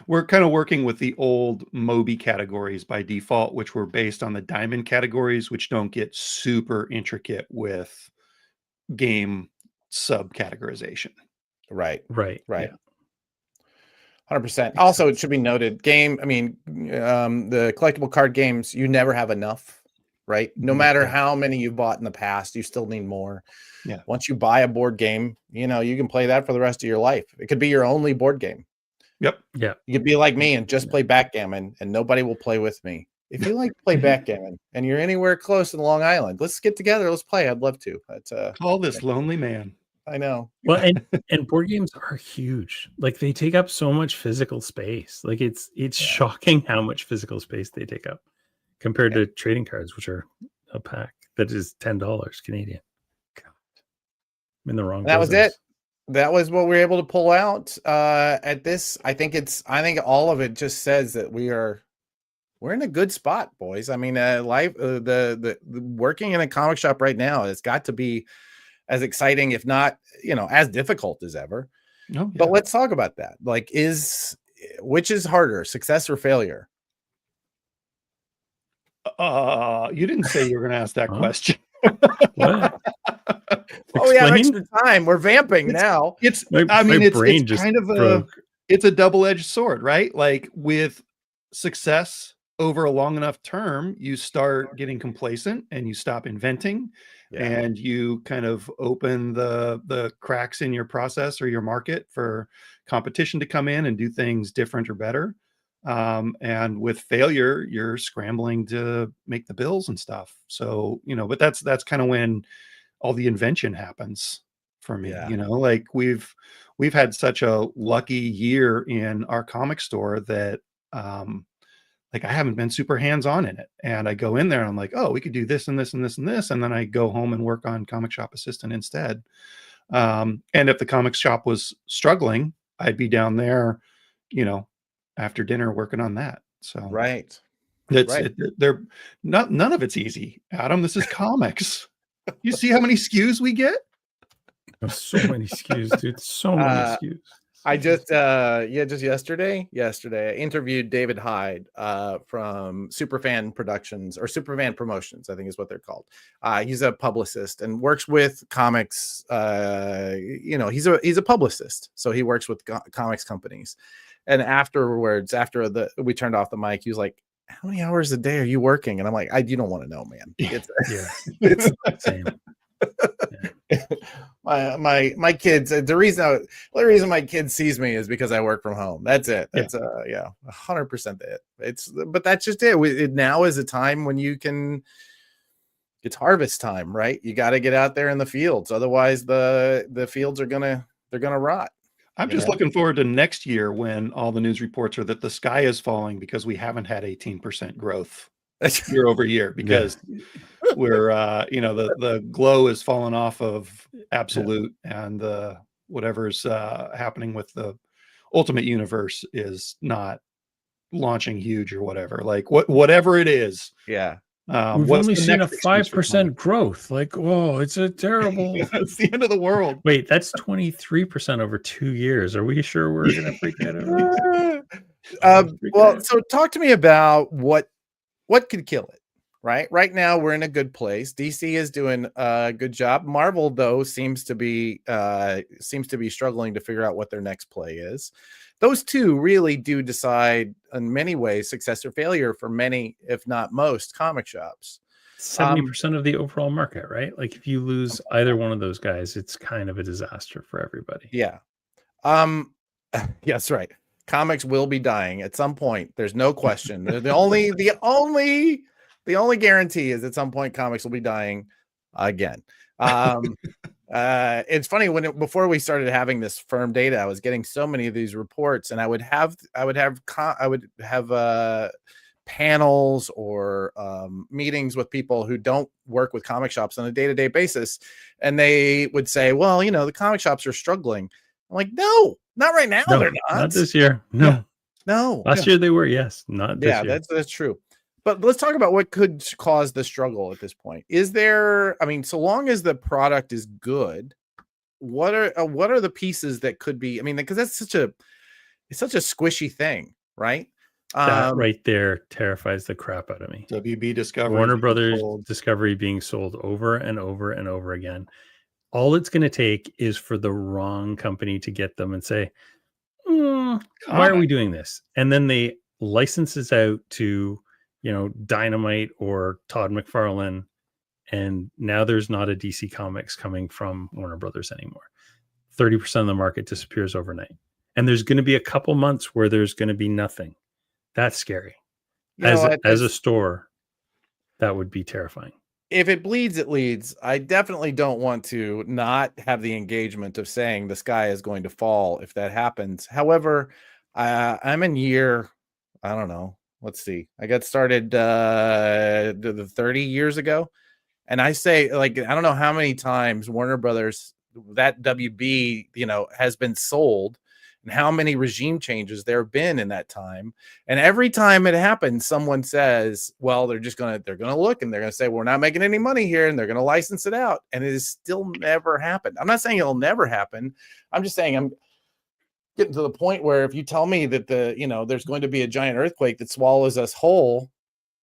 We're kind of working with the old Moby categories by default, which were based on the diamond categories, which don't get super intricate with game subcategorization. Right. Right. Right. Yeah. 100%. Also, it should be noted, the collectible card games, you never have enough, right? No matter how many you bought in the past, you still need more. Yeah. Once you buy a board game, you can play that for the rest of your life. It could be your only board game. Yep. Yeah. You could be like me and just play backgammon and nobody will play with me. If you like to play backgammon and you're anywhere close in Long Island, let's get together. Let's play. I'd love to. That's Call this lonely man. I know. Well, and board games are huge. Like they take up so much physical space. Like it's shocking how much physical space they take up compared to trading cards, which are a pack that is $10 Canadian. God. I'm in the wrong. That was it. That was what we were able to pull out at this. I think all of it just says that we're in a good spot, boys. I mean, life, the working in a comic shop right now has got to be as exciting, if not, as difficult as ever. No, yeah. But let's talk about that. Like, which is harder, success or failure? You didn't say you were going to ask that question. What? Oh, we have extra time. We're vamping now. It's my brain just kind of broke. It's a double-edged sword, right? Like with success over a long enough term, you start getting complacent and you stop inventing. Yeah. And you kind of open the cracks in your process or your market for competition to come in and do things different or better. And with failure, you're scrambling to make the bills and stuff. So, but that's kind of when all the invention happens for me. Yeah. Like we've had such a lucky year in our comic store that like I haven't been super hands-on in it. And I go in there and I'm like, oh, we could do this and this and this and this. And then I go home and work on Comic Shop Assistant instead. And if the comic shop was struggling, I'd be down there, after dinner working on that. So Right. They're none of it's easy, Adam. This is comics. You see how many SKUs we get? There's so many SKUs, dude. So many SKUs. I just just yesterday I interviewed David Hyde from Superfan Productions or Superfan Promotions, I think is what they're called. He's a publicist and works with comics. He's a publicist, so he works with comics companies. And afterwards, after we turned off the mic, he was like, "How many hours a day are you working?" And I'm like, "You don't want to know, man." It's Same. My kids, the reason my kid sees me is because I work from home. That's it. That's 100% it. But that's just it. Now is a time when it's harvest time, right? You got to get out there in the fields. Otherwise the fields they're going to rot. I'm just looking forward to next year when all the news reports are that the sky is falling because we haven't had 18% growth year over year because we're the glow is falling off of Absolute and whatever's happening with the Ultimate Universe is not launching huge or whatever. Like whatever it is. Yeah. We've only seen a 5% growth. Like, whoa, it's a terrible. It's the end of the world. Wait, that's 23% over 2 years. Are we sure we're gonna freak out? Well, so talk to me about what could kill it. Right now we're in a good place. DC is doing a good job. Marvel though seems to be struggling to figure out what their next play is. Those two really do decide in many ways success or failure for many, if not most, comic shops. 70% of the overall market, right? Like if you lose either one of those guys, it's kind of a disaster for everybody. Yeah. Yes, right. Comics will be dying at some point. There's no question. The only guarantee is at some point comics will be dying again. It's funny before we started having this firm data, I was getting so many of these reports, and I would have panels or meetings with people who don't work with comic shops on a day-to-day basis, and they would say, "Well, the comic shops are struggling." I'm like, "No, not right now. They're not this year. No. Last year they were. Yes, not this year. That's true." But let's talk about what could cause the struggle at this point. So long as the product is good, what are the pieces that could be? I mean, because it's such a squishy thing, right? That right there terrifies the crap out of me. WB Discovery, Warner Brothers Discovery being sold over and over and over again. all it's going to take is for the wrong company to get them and say, why are we doing this? And then they license this out to, Dynamite or Todd McFarlane. And now there's not a DC Comics coming from Warner Brothers anymore. 30% of the market disappears overnight. And there's going to be a couple months where there's going to be nothing. That's scary. As a store, that would be terrifying. If it bleeds, it leads. I definitely don't want to not have the engagement of saying the sky is going to fall if that happens. However, I'm in year, I don't know. Let's see. I got started 30 years ago. And I say, like, I don't know how many times Warner Brothers, that WB, has been sold, and how many regime changes there have been in that time. And every time it happens, someone says, well, they're going to look and they're going to say, we're not making any money here, and they're going to license it out. And it has still never happened. I'm not saying it'll never happen. I'm just saying I'm getting to the point where if you tell me that there's going to be a giant earthquake that swallows us whole,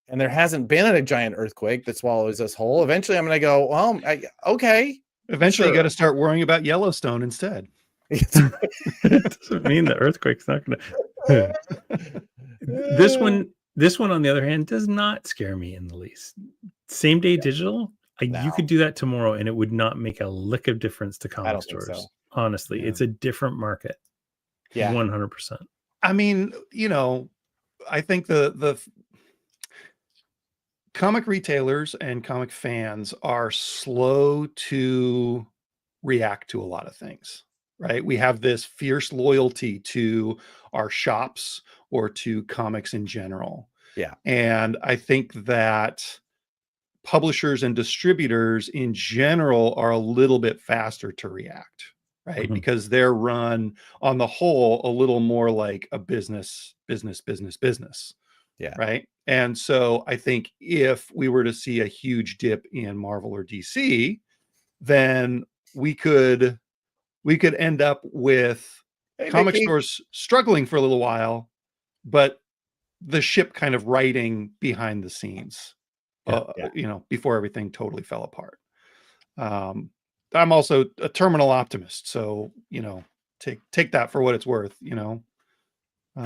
and there hasn't been a giant earthquake that swallows us whole, eventually I'm going to go, well, okay. Eventually, sure. You got to start worrying about Yellowstone instead. It doesn't mean the earthquake's not going to. This one, on the other hand, does not scare me in the least. Same day digital, you could do that tomorrow, and it would not make a lick of difference to comic stores. So. Honestly, it's a different market. Yeah, 100%. I mean, I think the comic retailers and comic fans are slow to react to a lot of things, right? We have this fierce loyalty to our shops or to comics in general. Yeah. And I think that publishers and distributors in general are a little bit faster to react, right? Mm-hmm. Because they're run on the whole a little more like a business. Yeah. Right. And so I think if we were to see a huge dip in Marvel or DC, then we could end up with comic stores struggling for a little while, but the ship kind of riding behind the scenes, before everything totally fell apart. I'm also a terminal optimist. So, take that for what it's worth,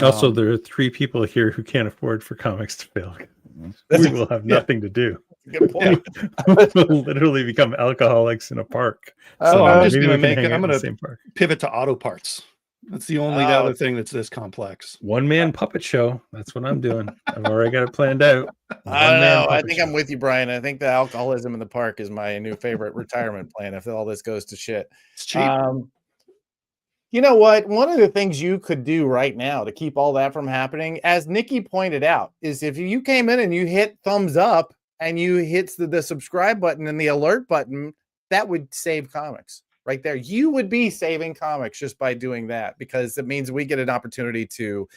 Also, there are 3 people here who can't afford for comics to fail. We will have nothing to do. Good point. We'll literally become alcoholics in a park. So I'm just going to pivot to auto parts. That's the only other thing that's this complex. One-man puppet show. That's what I'm doing. I've already got it planned out. I don't know. I think I'm with you, Brian. I think the alcoholism in the park is my new favorite retirement plan if all this goes to shit. It's cheap. You know what? One of the things you could do right now to keep all that from happening, as Nikki pointed out, is if you came in and you hit thumbs up and you hit the subscribe button and the alert button, that would save comics right there. You would be saving comics just by doing that, because it means we get an opportunity to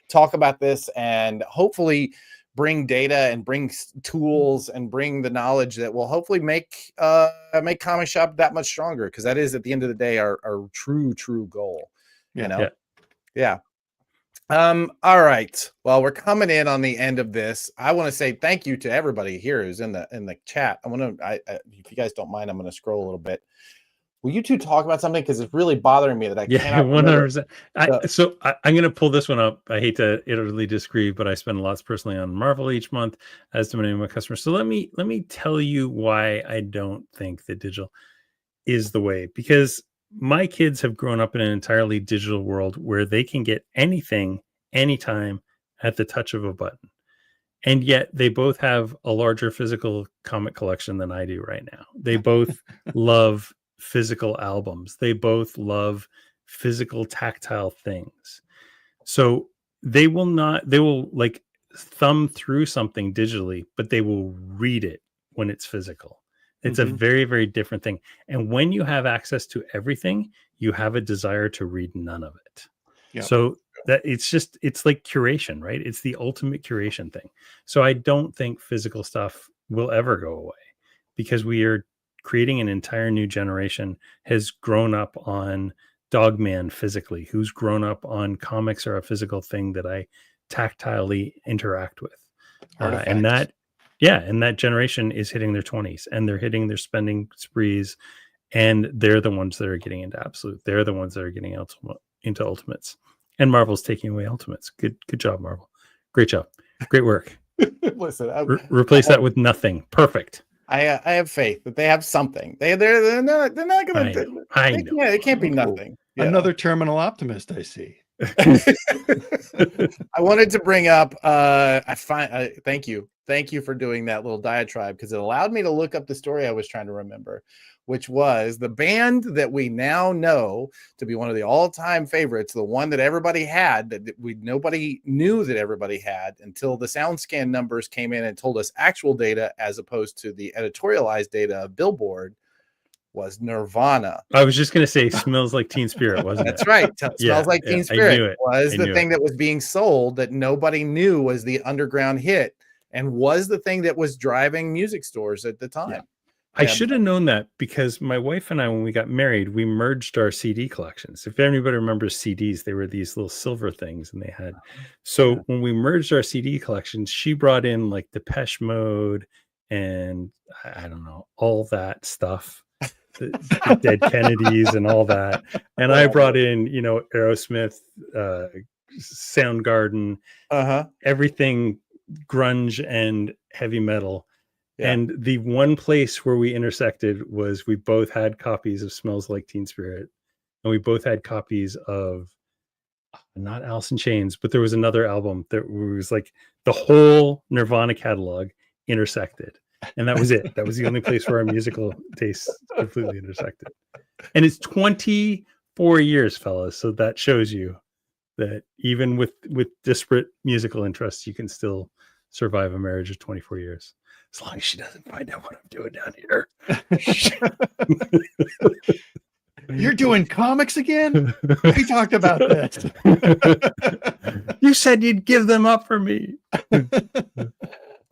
talk about this and hopefully bring data and bring tools and bring the knowledge that will hopefully make Comic Shop that much stronger, because that is at the end of the day our true goal. Yeah. All right. Well, we're coming in on the end of this. I want to say thank you to everybody here who's in the chat. If you guys don't mind, I'm going to scroll a little bit. Will you two talk about something? Because it's really bothering me that I can't. 100%. I'm going to pull this one up. I hate to utterly disagree, but I spend lots personally on Marvel each month, as do many of my customers. So let me tell you why I don't think that digital is the way. Because my kids have grown up in an entirely digital world where they can get anything, anytime, at the touch of a button. And yet they both have a larger physical comic collection than I do right now. They both love physical albums. They both love physical tactile things. So they will like thumb through something digitally, but they will read it when it's physical. It's a very, very different thing. And when you have access to everything, you have a desire to read none of it. Yep. So that it's like curation, right? It's the ultimate curation thing. So I don't think physical stuff will ever go away, because we are creating an entire new generation has grown up on Dogman physically, who's grown up on comics are a physical thing that I tactilely interact with. And that generation is hitting their 20s, and they're hitting their spending sprees and they're the ones that are getting into Absolute. They're the ones that are getting into Ultimates, and Marvel's taking away Ultimates. Good job, Marvel. Great job. Great work. Listen, Replace that with nothing. Perfect. I have faith that they have something. They're not going to. I know. Yeah, it can't be nothing. Another terminal optimist, I see. I wanted to bring up. Thank you for doing that little diatribe, because it allowed me to look up the story I was trying to remember, which was the band that we now know to be one of the all-time favorites, the one that everybody had, that nobody knew that everybody had until the SoundScan numbers came in and told us actual data as opposed to the editorialized data of Billboard, was Nirvana. I was just going to say Smells Like Teen Spirit, wasn't That's it? right. Smells Like Teen Spirit was the thing that was being sold that nobody knew was the underground hit, and was the thing that was driving music stores at the time. Yeah. I should have known that, because my wife and I, when we got married, we merged our CD collections. If anybody remembers CDs, they were these little silver things, and they had. So when we merged our CD collections, she brought in like Depeche Mode and I don't know, all that stuff, the Dead Kennedys and all that. And I brought in, Aerosmith, Soundgarden, everything grunge and heavy metal. Yeah. And the one place where we intersected was we both had copies of Smells Like Teen Spirit, and we both had copies of not Alice in Chains, but there was another album that was like the whole Nirvana catalog intersected, and that was it. That was the only place where our musical tastes completely intersected. And it's 24 years, fellas, so that shows you that even with disparate musical interests, you can still survive a marriage of 24 years. As long as she doesn't find out what I'm doing down here. You're doing comics again? We talked about this. You said you'd give them up for me.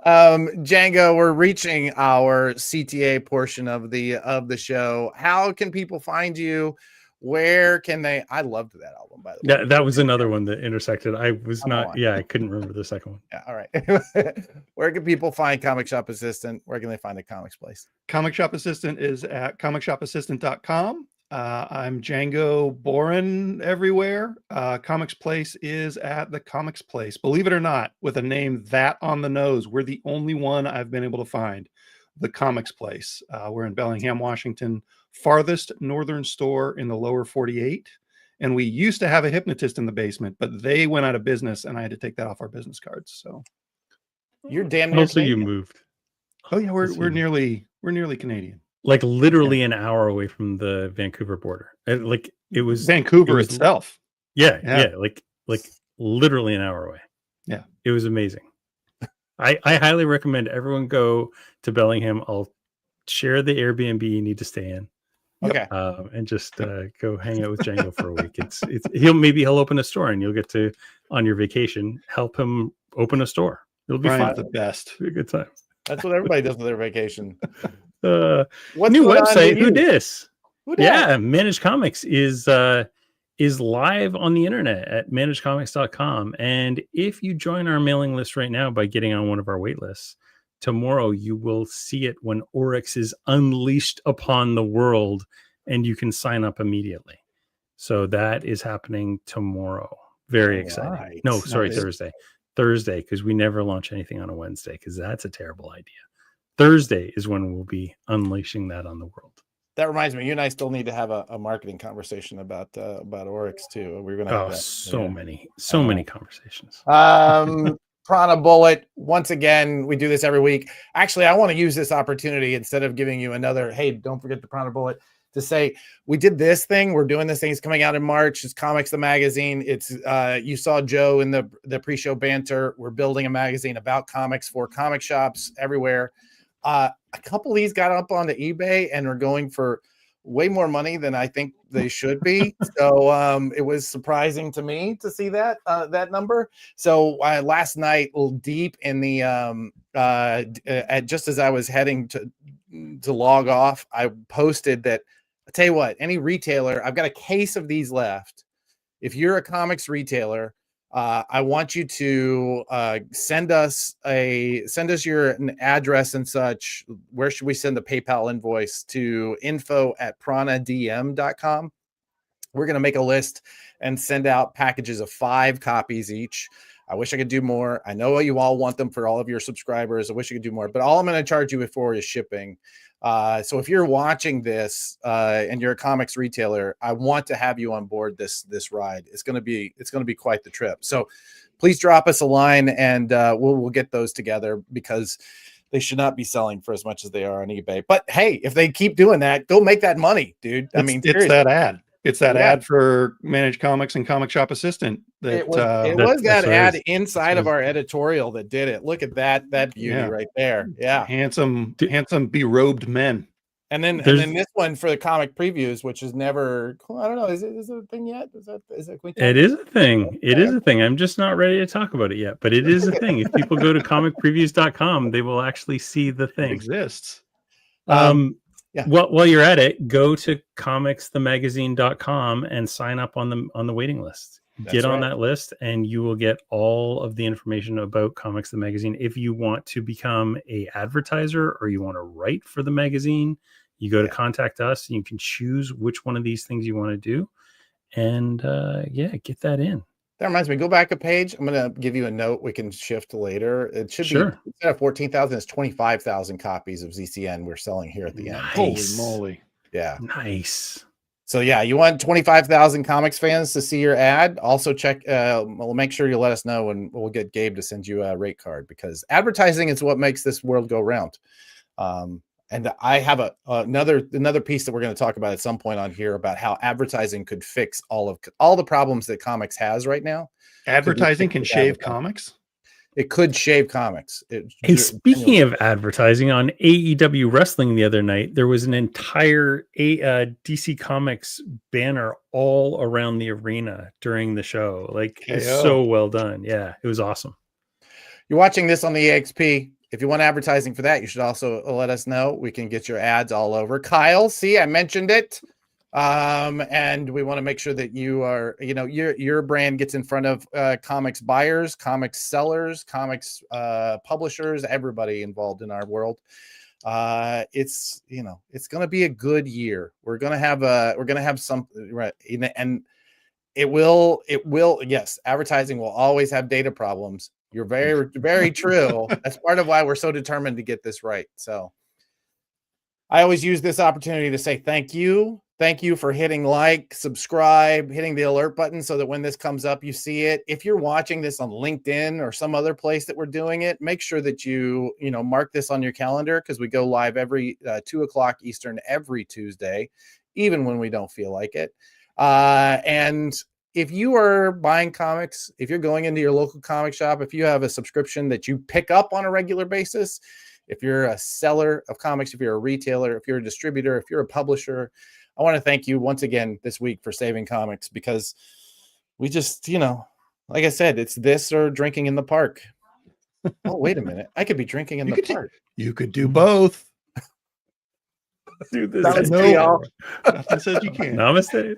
Django, we're reaching our CTA portion of the show. How can people find you? Where can they? I loved that album, by the way. That was another one that intersected. I couldn't remember the second one. Yeah, all right. Where can people find Comic Shop Assistant? Where can they find the Comics Place? Comic Shop Assistant is at comicshopassistant.com. I'm Django Boren everywhere. Comics Place is at the Comics Place. Believe it or not, with a name that on the nose, we're the only one I've been able to find. The Comics Place. We're in Bellingham, Washington, farthest northern store in the lower 48. And we used to have a hypnotist in the basement, but they went out of business, and I had to take that off our business cards. So you're damn near also Canadian. You moved. Oh yeah, we're nearly Canadian. Like literally an hour away from the Vancouver border. Like it was Vancouver itself. Yeah. Like literally an hour away. Yeah. It was amazing. I highly recommend everyone go to Bellingham. I'll share the Airbnb you need to stay in. Okay. And just go hang out with Django for a week. He'll open a store, and you'll get to, on your vacation, help him open a store. It'll be fun. The best. It'll be a good time. That's what everybody does with their vacation. What's new website? Who dis? Yeah, Managed Comics is live on the internet at managedcomics.com. And if you join our mailing list right now by getting on one of our wait lists, tomorrow you will see it when Oryx is unleashed upon the world, and you can sign up immediately. So that is happening tomorrow. Very exciting. Right. No, sorry, Thursday, because we never launch anything on a Wednesday, because that's a terrible idea. Thursday is when we'll be unleashing that on the world. That reminds me, you and I still need to have a marketing conversation about Oryx too. We're gonna have so many conversations. Prana Bullet, once again, we do this every week. Actually, I want to use this opportunity, instead of giving you another, hey, don't forget the Prana Bullet, to say we did this thing. We're doing this thing. It's coming out in March. It's Comics the Magazine. It's you saw Joe in the pre-show banter. We're building a magazine about comics for comic shops everywhere. A couple of these got up onto eBay and are going for way more money than I think they should be. So it was surprising to me to see that number. So last night, deep in the just as I was heading to log off, I posted that, I'll tell you what, any retailer, I've got a case of these left. If you're a comics retailer, I want you to send us your address and such. Where should we send the PayPal invoice? To info@pranadm.com. We're going to make a list and send out packages of 5 copies each. I wish I could do more. I know you all want them for all of your subscribers. I wish I could do more, but all I'm going to charge you for is shipping. So if you're watching this and you're a comics retailer, I want to have you on board this ride. It's going to be quite the trip. So please drop us a line, and we'll get those together, because they should not be selling for as much as they are on eBay. But hey, if they keep doing that, go make that money, dude. It's that ad. It's that ad for Managed Comics and Comic Shop Assistant. It was that ad inside of our editorial that did it. Look at that beauty right there. Yeah, handsome berobed men. And then this one for the comic previews, which is never. I don't know. Is it a thing yet? Is it? It is a thing. It is a thing. I'm just not ready to talk about it yet, but it is a thing. If people go to comicpreviews.com, they will actually see the thing. It exists. Yeah. Well, while you're at it, go to comicsthemagazine.com and sign up on the waiting list. Get on that list, and you will get all of the information about Comics the Magazine. If you want to become a advertiser or you want to write for the magazine, you go to contact us, and you can choose which one of these things you want to do, and get that in. That reminds me, go back a page. I'm going to give you a note we can shift later. It should be, instead of 14,000, it's 25,000 copies of ZCN we're selling here at the end. Holy moly. Yeah. Nice. So yeah, you want 25,000 comics fans to see your ad. Also check, we'll make sure you let us know, and we'll get Gabe to send you a rate card, because advertising is what makes this world go round. And I have another piece that we're going to talk about at some point on here about how advertising could fix all the problems that comics has right now. Advertising can shave comics. It could shave comics. Hey, speaking of advertising, on AEW Wrestling the other night, there was an entire DC Comics banner all around the arena during the show. Like, it's so well done. Yeah, it was awesome. You're watching this on the EXP. If you want advertising for that, you should also let us know. We can get your ads all over. Kyle, see, I mentioned it. And we want to make sure that you are, your brand gets in front of comics buyers, comics sellers, comics publishers, everybody involved in our world. It's going to be a good year. We're going to have something, right? And it will, yes, advertising will always have data problems. You're very, very true. That's part of why we're so determined to get this right. So I always use this opportunity to say thank you. Thank you for hitting like, subscribe, hitting the alert button so that when this comes up, you see it. If you're watching this on LinkedIn or some other place that we're doing it, make sure that you mark this on your calendar, because we go live every 2:00 Eastern every Tuesday, even when we don't feel like it. And if you are buying comics, if you're going into your local comic shop, if you have a subscription that you pick up on a regular basis, if you're a seller of comics, if you're a retailer, if you're a distributor, if you're a publisher, I want to thank you once again this week for saving comics, because we just, like I said, it's this or drinking in the park. Oh, wait a minute. I could be drinking in the park. You could do both. Do this. Nothing says you can't. Namaste.